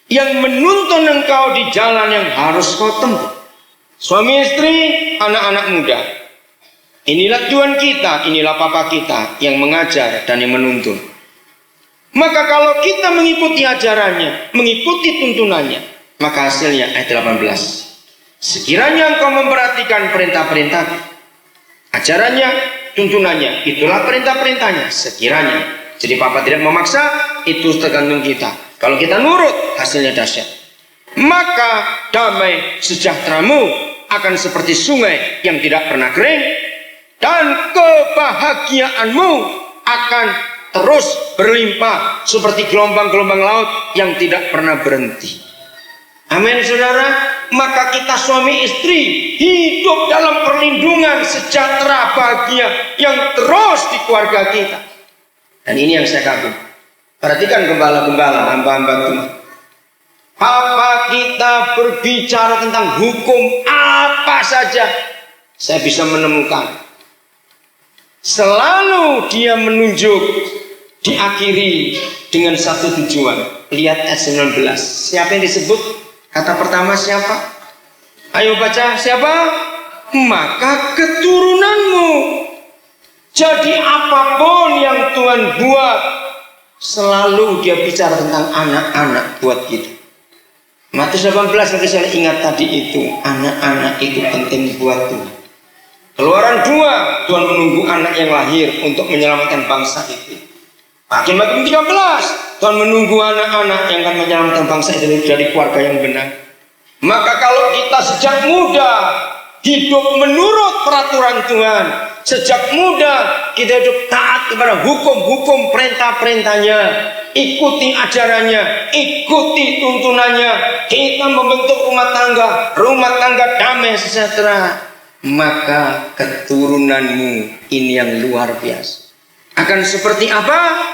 yang menuntun engkau di jalan yang harus kau tempuh. Suami istri, anak-anak muda, inilah Tuhan kita, inilah Papa kita yang mengajar dan yang menuntun. Maka kalau kita mengikuti ajarannya, mengikuti tuntunannya, maka hasilnya ayat 18. Sekiranya engkau memperhatikan perintah-perintah, ajarannya, tuntunannya, itulah perintah-perintahnya. Sekiranya. Jadi Papa tidak memaksa, itu tergantung kita. Kalau kita nurut, hasilnya dahsyat. maka damai sejahteramu akan seperti sungai yang tidak pernah kering, dan kebahagiaanmu akan terus berlimpah seperti gelombang-gelombang laut yang tidak pernah berhenti. Amin, saudara. Maka kita suami istri hidup dalam perlindungan sejahtera bahagia yang terus di keluarga kita. Dan ini yang saya kagum. Perhatikan gembala-gembala, hamba-hamba Tuhan. Apa kita berbicara tentang hukum apa saja, saya bisa menemukan. Selalu dia menunjuk, diakhiri dengan satu tujuan. Lihat ayat 19. Siapa yang disebut? Kata pertama siapa? Ayo baca, siapa? Maka keturunanmu. Jadi apapun yang Tuhan buat, selalu dia bicara tentang anak-anak buat kita. Matius 18 nanti saya ingat tadi itu, anak-anak itu penting buat Tuhan. Keluaran 2, Tuhan menunggu anak yang lahir untuk menyelamatkan bangsa itu. Hakim-Hakim 13, Tuhan menunggu anak-anak yang akan menyelamatkan bangsa itu dari keluarga yang benar. Maka kalau kita sejak muda hidup menurut peraturan Tuhan, sejak muda kita hidup taat kepada hukum-hukum perintah-perintahnya, ikuti ajarannya, ikuti tuntunannya, kita membentuk rumah tangga damai sejahtera, maka keturunanmu ini yang luar biasa. Akan seperti apa?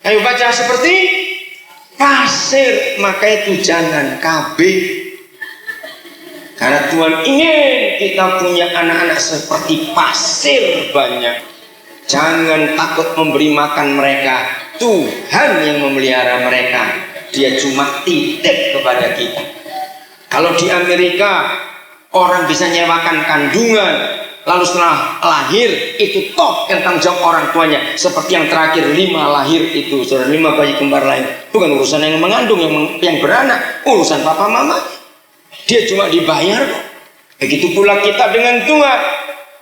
Ayo baca, seperti pasir. Maka itu jangan KB. Karena Tuhan ingin kita punya anak-anak seperti pasir banyak. Jangan takut memberi makan mereka. Tuhan yang memelihara mereka. Dia cuma titip kepada kita. Kalau di Amerika orang bisa nyewakan kandungan, lalu setelah lahir itu top yang tanggung jawab orang tuanya. Seperti yang terakhir 5 lahir itu, saudara, 5 bayi kembar lahir. Bukan urusan yang mengandung, yang beranak, urusan papa mama. Dia cuma dibayar kok. Begitu pula kita dengan Tuhan.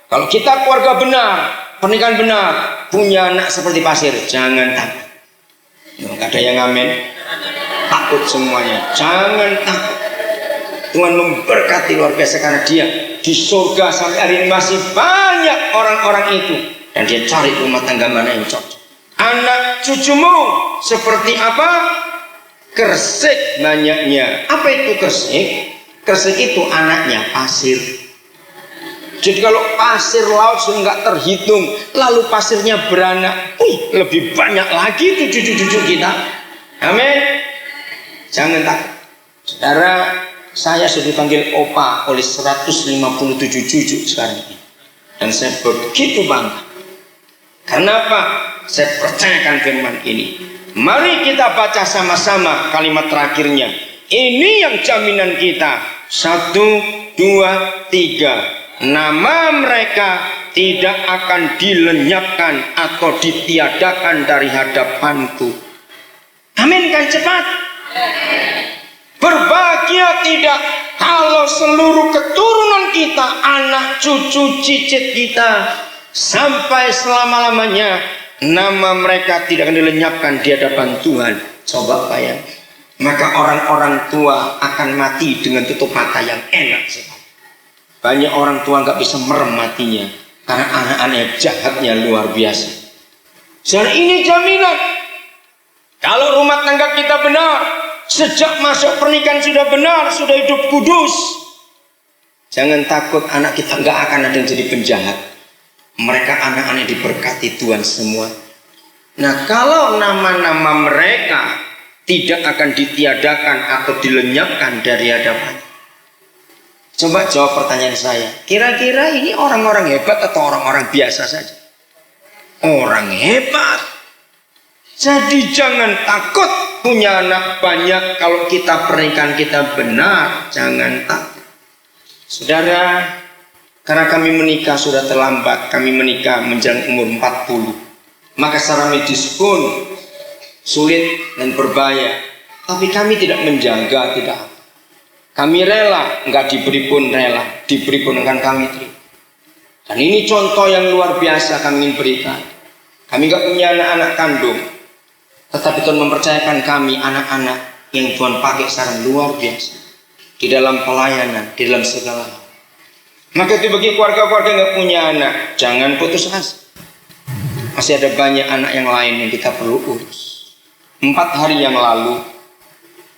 Kalau kita keluarga benar, pernikahan benar, punya anak seperti pasir, jangan takut. Nggak ada yang amin. Takut semuanya, jangan takut. Tuhan memberkati luar biasa karena dia di surga sampai hari ini masih banyak orang-orang itu, dan dia cari rumah tangga mana yang cocok. Anak cucumu seperti apa? Kersik banyaknya. Apa itu kersik? Kersik itu anaknya pasir. Jadi kalau pasir laut sudah nggak terhitung, lalu pasirnya beranak, lebih banyak lagi itu cucu-cucu kita. Amin. Jangan takut, saudara. Saya sudah dipanggil opa oleh 157 cucu sekarang ini. Dan saya begitu bangga. Kenapa? Saya percayakan firman ini. Mari kita baca sama-sama kalimat terakhirnya. Ini yang jaminan kita. 1, 2, 3. Nama mereka tidak akan dilenyapkan atau ditiadakan dari hadapanku. Amin kan, cepat. Berbahagia tidak kalau seluruh keturunan kita, anak cucu cicit kita, sampai selama-lamanya nama mereka tidak akan dilenyapkan di hadapan Tuhan. Coba bayang. Maka orang-orang tua akan mati dengan tutup mata yang enak sekali. Banyak orang tua nggak bisa merem matinya karena anak-anak jahatnya luar biasa. Dan ini jaminan kalau rumah tangga kita benar, sejak masuk pernikahan sudah benar, sudah hidup kudus, jangan takut anak kita nggak akan ada yang jadi penjahat. Mereka anak-anak diberkati Tuhan semua. Nah, kalau nama-nama mereka tidak akan ditiadakan atau dilenyapkan dari hadapan. Coba jawab pertanyaan saya. Kira-kira ini orang-orang hebat atau orang-orang biasa saja? Orang hebat. Jadi jangan takut punya anak banyak kalau kita pernikahan kita benar. Jangan takut. Saudara, karena kami menikah sudah terlambat. Kami menikah menjelang umur 40. Maka secara medis pun sulit dan berbahaya. Tapi kami tidak menjaga, tidak. Kami rela, enggak diberi pun rela. Diberi pun akan kami terima. Dan ini contoh yang luar biasa kami ingin berikan. Kami enggak punya anak-anak kandung. Tetapi Tuhan mempercayakan kami anak-anak yang Tuhan pakai secara luar biasa di dalam pelayanan, di dalam segala hal. Maka itu bagi keluarga-keluarga yang gak punya anak, jangan putus asa. Masih ada banyak anak yang lain yang kita perlu urus. 4 hari yang lalu,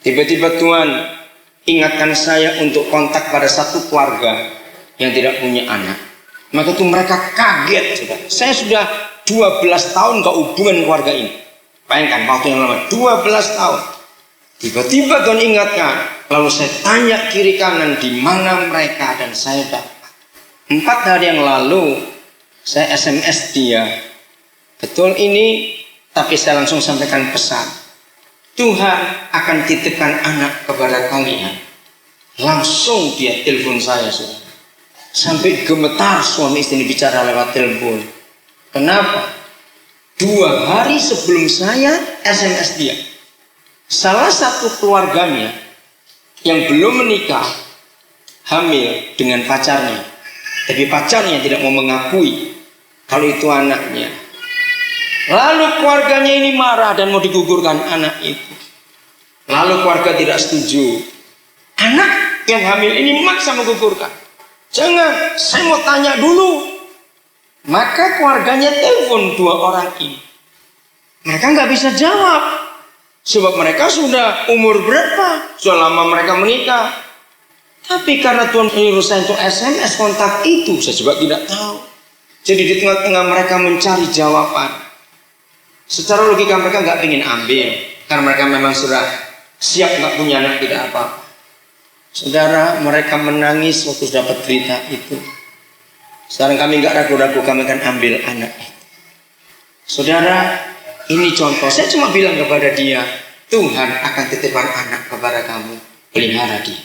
tiba-tiba Tuhan ingatkan saya untuk kontak pada satu keluarga yang tidak punya anak. Maka itu mereka kaget. Saya sudah 12 tahun ke hubungan keluarga ini. Bayangkan waktu yang lama, 12 tahun. Tiba-tiba Tuhan ingatkan. Lalu saya tanya kiri kanan di mana mereka, dan saya dapat. 4 hari yang lalu saya SMS dia. Betul ini, tapi saya langsung sampaikan pesan. Tuhan akan titipkan anak kepada kalian. Langsung dia telepon saya, saudara. Sampai gemetar suami istri bicara lewat telepon. Kenapa? 2 hari sebelum saya SMS dia, salah satu keluarganya yang belum menikah hamil dengan pacarnya, tapi pacarnya tidak mau mengakui kalau itu anaknya. Lalu keluarganya ini marah dan mau digugurkan anak itu. Lalu keluarga tidak setuju. Anak yang hamil ini maksa menggugurkan. Jangan, saya mau tanya dulu. Maka keluarganya telepon 2 orang ini. Mereka nggak bisa jawab. Sebab mereka sudah umur berapa? Sudah lama mereka menikah. Tapi karena Tuhan menyuruh saya untuk SMS kontak itu, saya juga tidak tahu. Jadi di tengah-tengah mereka mencari jawaban. Secara logika mereka nggak ingin ambil. Karena mereka memang sudah siap nggak punya anak, tidak apa-apa. Saudara, mereka menangis waktu dapat berita itu. Sekarang kami nggak ragu-ragu, kami akan ambil anak itu. Saudara, ini contoh. Saya cuma bilang kepada dia, Tuhan akan titipkan anak kepada kamu, pelihara dia.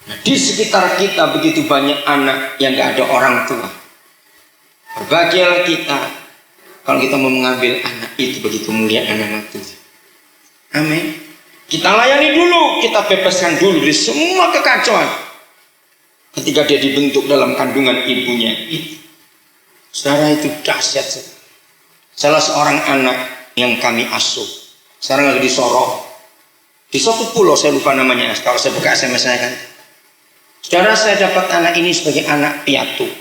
Nah, di sekitar kita begitu banyak anak yang nggak ada orang tua. Berbahagialah kita kalau kita mau mengambil anak itu begitu mulia anak Tuhan. Amin. Kita layani dulu, kita bebaskan dulu dari semua kekacauan. Ketika dia dibentuk dalam kandungan ibunya itu. Saudara, itu dahsyat. Salah seorang anak yang kami asuh. Sekarang lagi di Sorong. Di suatu pulau, saya lupa namanya. Kalau saya buka SMS saya kan. Saudara, saya dapat anak ini sebagai anak piatu.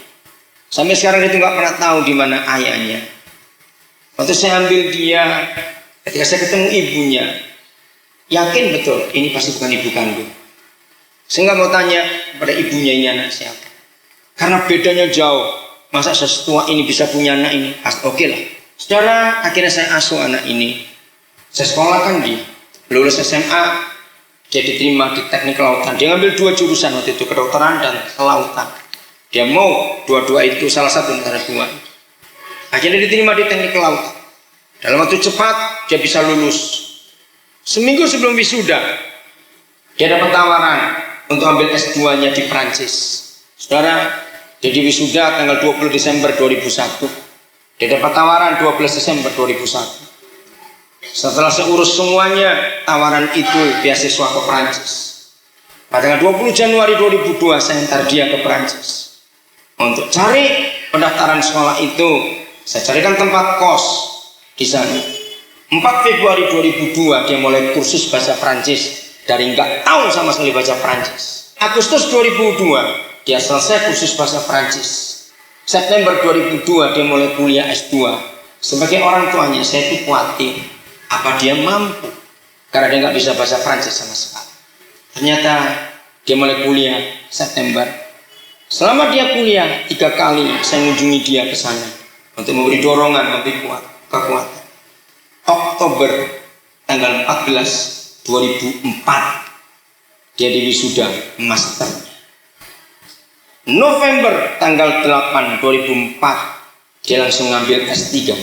Sampai sekarang itu nggak pernah tahu di mana ayahnya. Waktu saya ambil dia, ketika saya ketemu ibunya, yakin betul ini pasti bukan ibu kandung. Saya nggak mau tanya pada ibunya ini anak siapa, karena bedanya jauh. Masa setua ini bisa punya anak ini? Oke lah. Saudara, akhirnya saya asuh anak ini. Saya sekolahkan dia. Lulus SMA, dia diterima di teknik kelautan. Dia ngambil 2 jurusan waktu itu, kedokteran dan kelautan. Dia mau dua-dua itu, salah satu antara 2. Akhirnya diterima di teknik kelautan. Dalam waktu cepat dia bisa lulus. Seminggu sebelum wisuda, dia dapat tawaran untuk ambil S2-nya di Prancis. Saudara, jadi wisuda tanggal 20 Desember 2001. Dia dapat tawaran 12 Desember 2001. Setelah saya urus semuanya, tawaran itu beasiswa ke Prancis. Pada tanggal 20 Januari 2002 saya antar dia ke Prancis. Untuk cari pendaftaran sekolah itu, saya carikan tempat kos di sana. 4 Februari 2002 dia mulai kursus bahasa Prancis dari nggak tahu sama sekali bahasa Prancis. Agustus 2002 dia selesai kursus bahasa Prancis. September 2002 dia mulai kuliah S2. Sebagai orang tuanya saya itu khawatir apa dia mampu, karena dia nggak bisa bahasa Prancis sama sekali. Ternyata dia mulai kuliah September. Selama dia kuliah 3 kali saya mengunjungi dia ke sana untuk memberi dorongan, memberi kekuatan. Oktober tanggal 14 2004 dia diwisuda masternya. November tanggal 8 2004 dia langsung ngambil S3.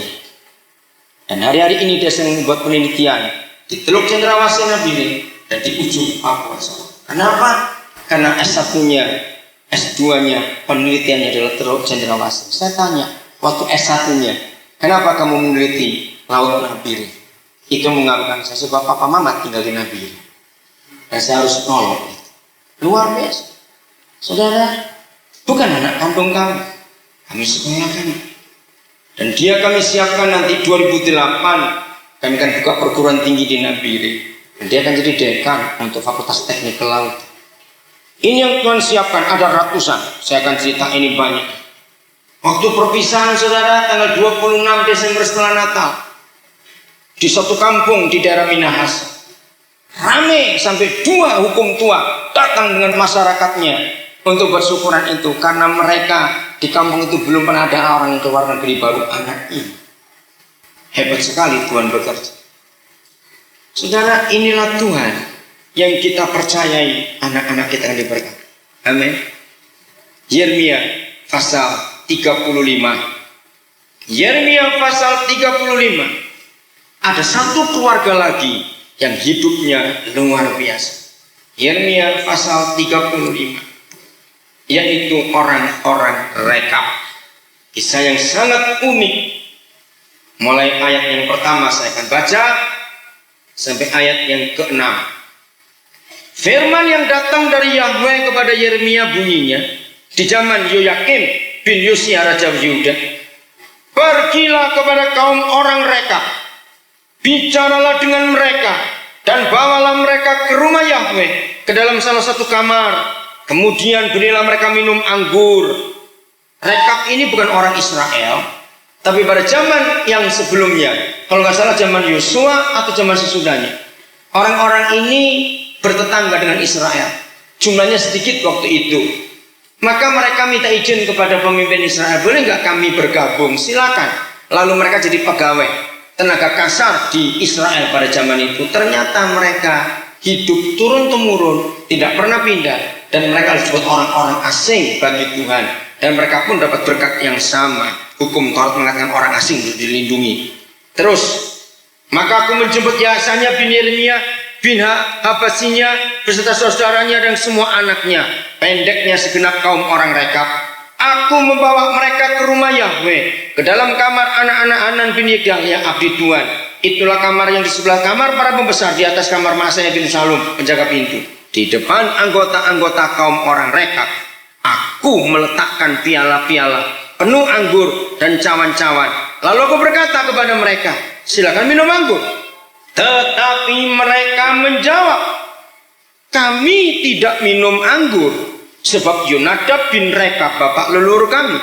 Dan hari-hari ini dia sedang membuat penelitian di Teluk Cendrawasih Nabire dan di ujung Papua. Kenapa? Karena S1-nya, S2-nya, penelitiannya adalah Teluk Cendrawasih. Saya tanya, waktu S1-nya, kenapa kamu meneliti Laut Nabire? Itu mengatakan saya sebab papa mama tinggal di Nabire. Dan saya harus nolong. Luar biasa. Saudara, bukan anak kandung kami. Kami sekolahkan. Dan dia kami siapkan nanti 2008 kami akan buka perguruan tinggi di Nabire. Dia akan jadi dekan untuk Fakultas Teknik Laut. Ini yang Tuhan siapkan, ada ratusan. Saya akan cerita ini banyak. Waktu perpisahan saudara, tanggal 26 Desember setelah Natal, di suatu kampung di daerah Minahasa, rame sampai 2 hukum tua datang dengan masyarakatnya untuk bersyukuran itu, karena mereka di kampung itu belum pernah ada orang yang keluar negeri baru anak ini. Hebat sekali Tuhan bekerja. Saudara, inilah Tuhan yang kita percayai, anak-anak kita yang diberkati. Amin. Yeremia pasal 35. Yeremia pasal 35. Ada satu keluarga lagi yang hidupnya luar biasa. Yeremia pasal 35, yaitu orang-orang Rekab. Kisah yang sangat unik. Mulai ayat yang pertama saya akan baca sampai ayat yang ke-6. Firman yang datang dari Yahweh kepada Yeremia bunyinya di zaman Yoyakim bin Yosia raja Yehuda. Pergilah kepada kaum orang Rekab, bicaralah dengan mereka, dan bawalah mereka ke rumah Yahweh, ke dalam salah satu kamar. Kemudian berilah mereka minum anggur. Rekab ini bukan orang Israel, tapi pada zaman yang sebelumnya, kalau nggak salah zaman Yosua atau zaman sesudahnya, orang-orang ini bertetangga dengan Israel. Jumlahnya sedikit waktu itu. Maka mereka minta izin kepada pemimpin Israel, boleh nggak kami bergabung? Silakan. Lalu mereka jadi pegawai, tenaga kasar di Israel pada zaman itu. Ternyata mereka hidup turun-temurun, tidak pernah pindah, dan mereka disebut orang-orang asing bagi Tuhan. Dan mereka pun dapat berkat yang sama. Hukum Taurat mengatakan orang asing untuk dilindungi. Terus, maka aku menjemput Yasanya bin Yeremia bin Habasinya beserta saudaranya dan semua anaknya, pendeknya segenap kaum orang Rekab. Aku membawa mereka ke rumah Yahweh, ke dalam kamar anak-anak Hanan bin Yedaya abdi Tuhan. Itulah kamar yang di sebelah kamar para pembesar, di atas kamar Maaseiah bin Salum penjaga pintu. Di depan anggota-anggota kaum orang Rekab, aku meletakkan piala-piala penuh anggur dan cawan-cawan. Lalu aku berkata kepada mereka, silakan minum anggur. Tetapi mereka menjawab, kami tidak minum anggur, sebab Yonadab bin Rekab bapak leluhur kami.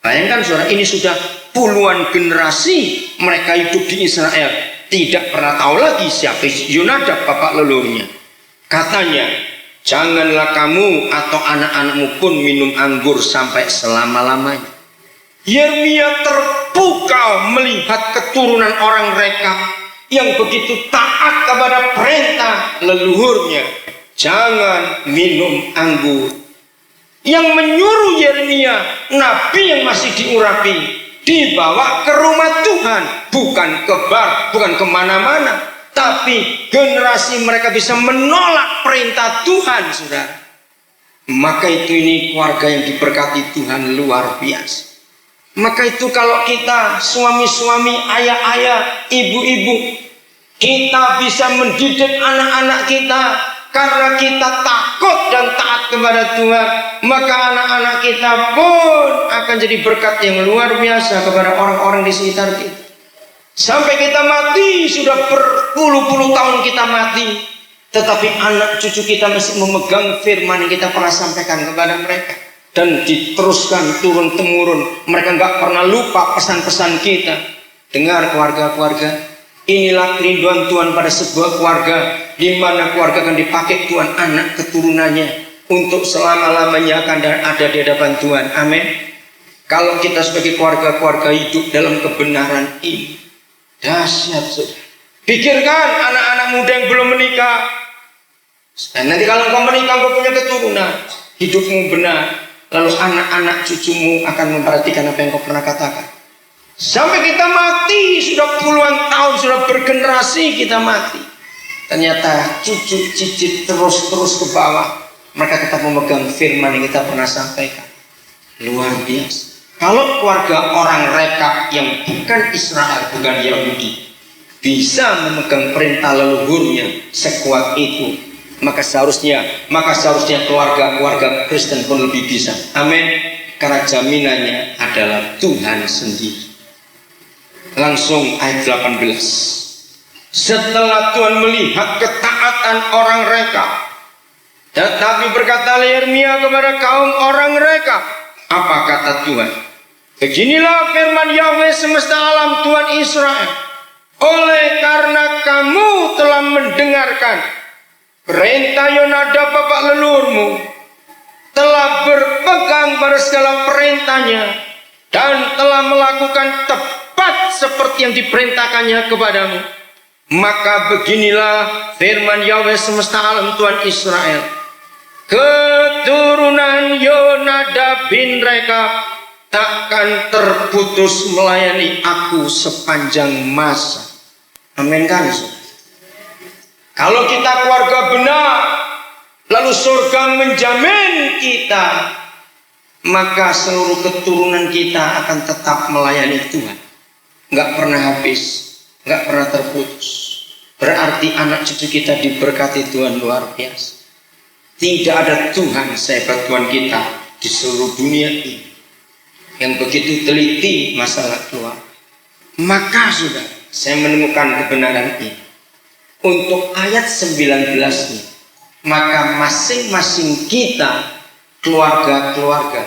Bayangkan saudara, ini sudah puluhan generasi mereka hidup di Israel, tidak pernah tahu lagi siapa Yonadab bapak leluhurnya. Katanya, janganlah kamu atau anak-anakmu pun minum anggur sampai selama-lamanya. Yeremia terpukau melihat keturunan orang Rekab yang begitu taat kepada perintah leluhurnya, jangan minum anggur. Yang menyuruh Yeremia, nabi yang masih diurapi, dibawa ke rumah Tuhan, bukan ke bar, bukan kemana-mana, tapi generasi mereka bisa menolak perintah Tuhan, saudara. Maka itu ini keluarga yang diberkati Tuhan luar biasa. Maka itu kalau kita suami-suami, ayah-ayah, ibu-ibu, kita bisa mendidik anak-anak kita karena kita takut dan taat kepada Tuhan, maka anak-anak kita pun akan jadi berkat yang luar biasa kepada orang-orang di sekitar kita. Sampai kita mati, sudah berpuluh-puluh tahun kita mati, tetapi anak cucu kita masih memegang firman yang kita pernah sampaikan kepada mereka, dan diteruskan turun-temurun. Mereka nggak pernah lupa pesan-pesan kita. Dengar keluarga-keluarga, inilah kerinduan Tuhan pada sebuah keluarga, di mana keluarga akan dipakai Tuhan anak keturunannya untuk selama-lamanya akan ada di hadapan Tuhan. Amin. Kalau kita sebagai keluarga-keluarga hidup dalam kebenaran ini, dahsyat saudara. Pikirkan anak-anak muda yang belum menikah. Dan nanti kalau kau menikah, kau punya keturunan, hidupmu benar, lalu anak-anak cucumu akan memperhatikan apa yang kau pernah katakan. Sampai kita mati, sudah puluhan tahun, sudah bergenerasi kita mati, ternyata cucu cicit terus ke bawah, mereka tetap memegang firman yang kita pernah sampaikan. Luar biasa. Kalau keluarga orang Rekab yang bukan Israel, bukan Yahudi, bisa memegang perintah leluhurnya sekuat itu, maka seharusnya keluarga Kristen pun lebih bisa. Amin. Karena jaminannya adalah Tuhan sendiri. Langsung ayat 18. Setelah Tuhan melihat ketaatan orang Reka, tetapi berkata Yeremia kepada kaum orang Reka, apa kata Tuhan? Beginilah firman Yahweh semesta alam, Tuhan Israel. Oleh karena kamu telah mendengarkan perintah Yonadab bapak leluhurmu, telah berpegang pada segala perintahnya, dan telah melakukan tepat seperti yang diperintahkannya kepadamu, maka beginilah firman Yahweh semesta alam, Tuhan Israel. Keturunan Yonadab bin Rekab takkan terputus melayani aku sepanjang masa. Amin kan? Kalau kita keluarga benar, lalu surga menjamin kita, maka seluruh keturunan kita akan tetap melayani Tuhan. Nggak pernah habis, nggak pernah terputus. Berarti anak cucu kita diberkati Tuhan luar biasa. Tidak ada Tuhan sehebat Tuhan kita di seluruh dunia ini yang begitu teliti masalah keluarga. Maka sudah saya menemukan kebenaran ini. Untuk ayat 19 ini, maka masing-masing kita keluarga-keluarga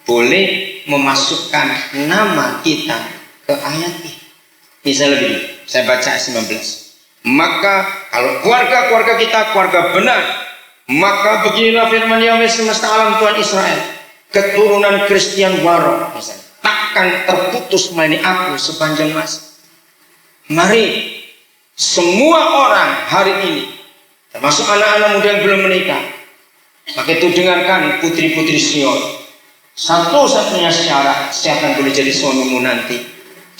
boleh memasukkan nama kita ke ayat ini. Misalnya begini, saya baca ayat 19. Maka kalau keluarga-keluarga kita keluarga benar, maka beginilah firman Yahweh semesta alam, Tuhan Israel. Keturunan Kristian Waro takkan terputus melayani aku sepanjang masa. Mari semua orang hari ini, termasuk anak-anak muda yang belum menikah, maka itu dengarkan putri-putri Sion. Satu-satunya syarat siapa boleh jadi suamimu nanti,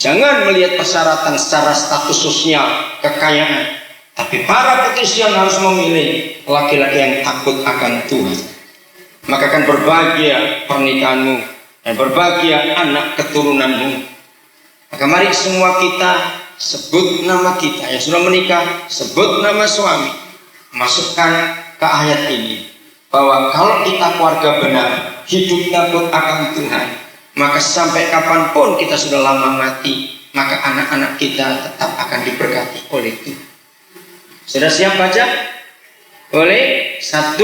jangan melihat persyaratan secara status sosial, kekayaan, tapi para putri Sion harus memilih laki-laki yang takut akan Tuhan. Maka akan berbahagia pernikahanmu dan berbahagia anak keturunanmu. Maka mari semua kita sebut nama kita yang sudah menikah, sebut nama suami, masukkan ke ayat ini bahwa kalau kita keluarga benar, hidup takut akan Tuhan, maka sampai kapanpun kita sudah lama mati, maka anak-anak kita tetap akan diberkati oleh Tuhan. Sudah siap baca? Boleh? 1,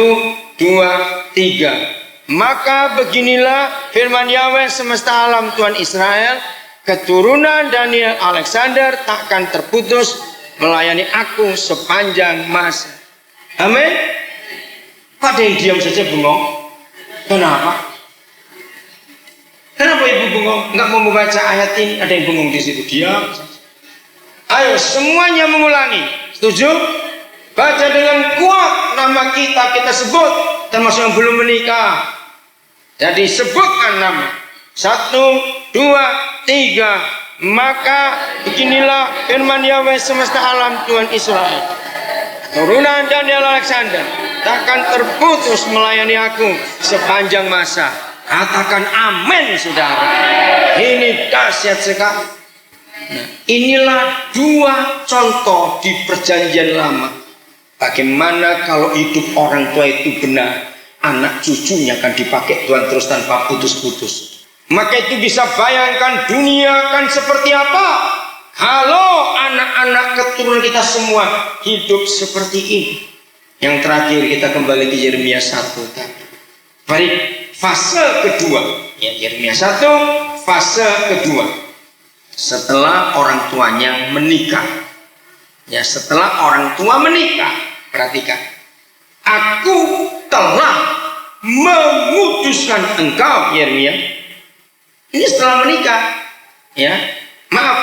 2, 3. Maka beginilah firman Yahweh semesta alam, Tuhan Israel. Keturunan Daniel Alexander takkan terputus melayani aku sepanjang masa. Amin. Pada yang diam saja bengong. Kenapa? Kenapa ibu bengong? Nggak mau membaca ayat ini? Ada yang bengong di situ, diam. Ayo semuanya mengulangi. Setuju? Baca dengan kuat nama kita sebut, termasuk yang belum menikah. Jadi sebutkan nama. 1, 2, 3. Maka beginilah firman Yahweh semesta alam, Tuhan Israel. Turunan Daniel Alexander takkan terputus melayani aku sepanjang masa. Katakan amin, saudara. Ini dahsyat sekali. Nah, inilah 2 contoh di perjanjian lama. Bagaimana kalau hidup orang tua itu benar, anak cucunya akan dipakai Tuhan terus tanpa putus-putus. Maka itu bisa bayangkan dunia akan seperti apa kalau anak-anak keturunan kita semua hidup seperti ini. Yang terakhir kita kembali ke Yeremia 1 tadi. Baik, fase kedua, ya, Yeremia 1, fase kedua. Setelah orang tuanya menikah. Ya, setelah orang tua menikah, perhatikan. Aku telah memutuskan engkau, Yeremia. Ini setelah menikah, ya. Maaf,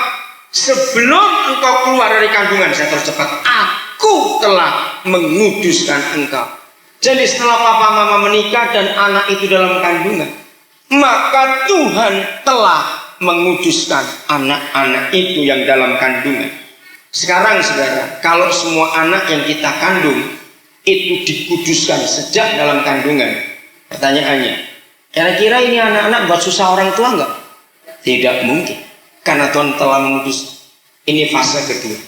sebelum engkau keluar dari kandungan, saya tercepat. Aku telah menguduskan engkau. Jadi setelah papa mama menikah dan anak itu dalam kandungan, maka Tuhan telah menguduskan anak-anak itu yang dalam kandungan. Sekarang saudara, kalau semua anak yang kita kandung itu dikuduskan sejak dalam kandungan, pertanyaannya, kira-kira ini anak-anak buat susah orang tua enggak? Tidak mungkin, karena Tuhan telah mengudus. Ini fase kedua.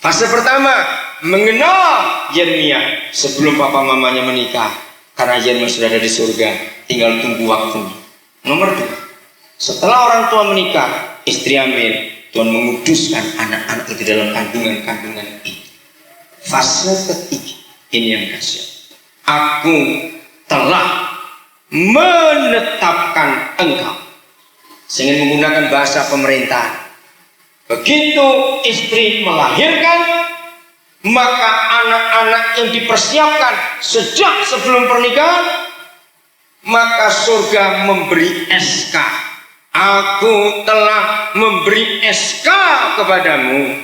Fase pertama, mengenal Yeremia sebelum papa mamanya menikah, karena Yeremia sudah ada di surga, tinggal tunggu waktunya. Nomor 2, setelah orang tua menikah, istri hamil, Tuhan menguduskan anak-anak itu dalam kandungan-kandungan itu. Fase ketiga ini yang kasih. Aku telah menetapkan engkau. Saya ingin menggunakan bahasa pemerintahan. Begitu istri melahirkan, maka anak-anak yang dipersiapkan sejak sebelum pernikahan, maka surga memberi SK. Aku telah memberi SK kepadamu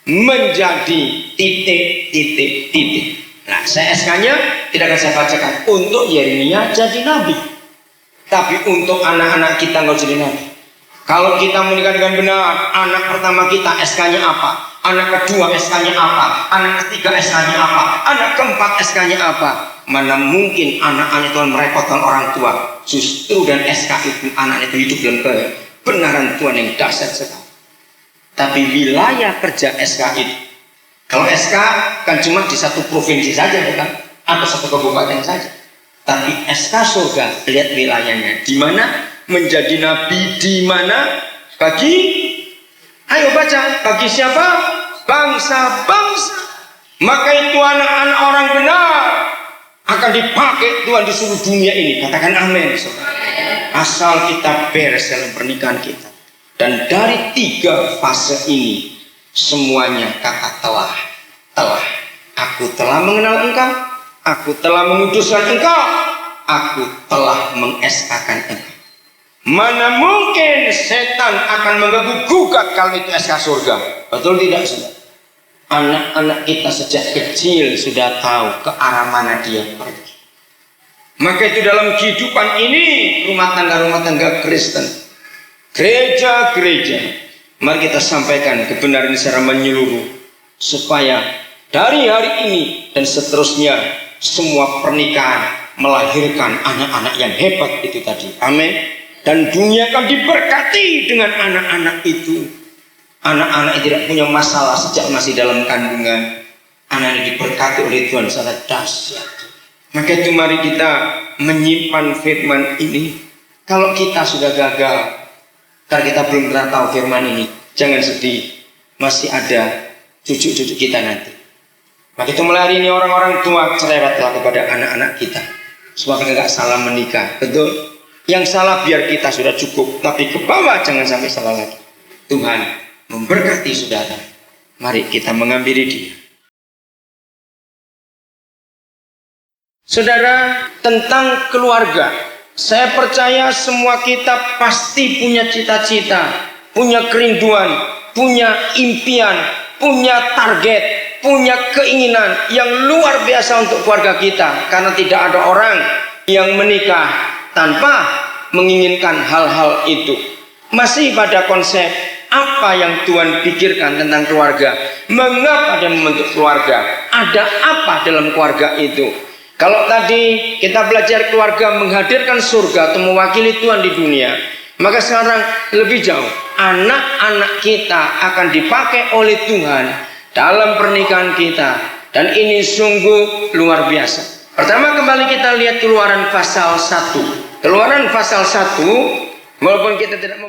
menjadi titik. Nah, saya SK-nya tidak akan saya bacakan. Untuk Yeremia jadi nabi, tapi untuk anak-anak kita nggak jadi nabi. Kalau kita menikah dengan benar, anak pertama kita SK-nya apa? Anak kedua SK-nya apa? Anak ketiga SK-nya apa? Anak keempat SK-nya apa? Mana mungkin anak-anak Tuhan merepotkan orang tua. Justru dan SK itu anak itu hidup dalam kebenaran Tuhan yang dahsyat sekali. Tapi wilayah kerja SK itu, kalau SK kan cuma di satu provinsi saja, bukan? Atau satu kabupaten saja. Tapi SK surga, lihat wilayahnya. Di mana? Menjadi nabi di mana? Bagi, ayo baca, bagi siapa? Bangsa-bangsa. Maka itu anak-anak orang benar akan dipakai Tuhan di seluruh dunia ini. Katakan amin. Asal kita beres dalam pernikahan kita. Dan dari 3 fase ini, semuanya kata telah. Aku telah mengenal engkau, aku telah menguduskan engkau, aku telah mengeskakan engkau. Mana mungkin setan akan mengganggu-gugat kalau itu SK surga? Betul tidak, saudara? Anak-anak kita sejak kecil sudah tahu ke arah mana dia pergi. Maka itu dalam kehidupan ini, rumah tangga Kristen, gereja-gereja, mari kita sampaikan kebenaran secara menyeluruh, supaya dari hari ini dan seterusnya semua pernikahan melahirkan anak-anak yang hebat itu tadi. Amin. Dan dunia akan diberkati dengan anak-anak itu. Anak-anak yang tidak punya masalah sejak masih dalam kandungan. Anak yang diberkati oleh Tuhan sangat dahsyat. Maka itu mari kita menyimpan firman ini. Kalau kita sudah gagal, karena kita belum pernah tahu firman ini, jangan sedih. Masih ada cucu-cucu kita nanti. Maka itu mulai hari ini orang-orang tua cerewetlah kepada anak-anak kita. Supaya nggak salah menikah. Betul? Yang salah biar kita sudah cukup, tapi ke bawah jangan sampai salah lagi. Tuhan memberkati saudara. Mari kita menghampiri dia. Saudara, tentang keluarga, saya percaya semua kita pasti punya cita-cita, punya kerinduan, punya impian, punya target, punya keinginan yang luar biasa untuk keluarga kita. Karena tidak ada orang yang menikah tanpa menginginkan hal-hal itu. Masih pada konsep apa yang Tuhan pikirkan tentang keluarga, mengapa dia membentuk keluarga, ada apa dalam keluarga itu. Kalau tadi kita belajar keluarga menghadirkan surga atau mewakili Tuhan di dunia, maka sekarang lebih jauh, anak-anak kita akan dipakai oleh Tuhan dalam pernikahan kita. Dan ini sungguh luar biasa. Pertama kembali kita lihat Keluaran pasal 1. Keluaran pasal 1, walaupun kita tidak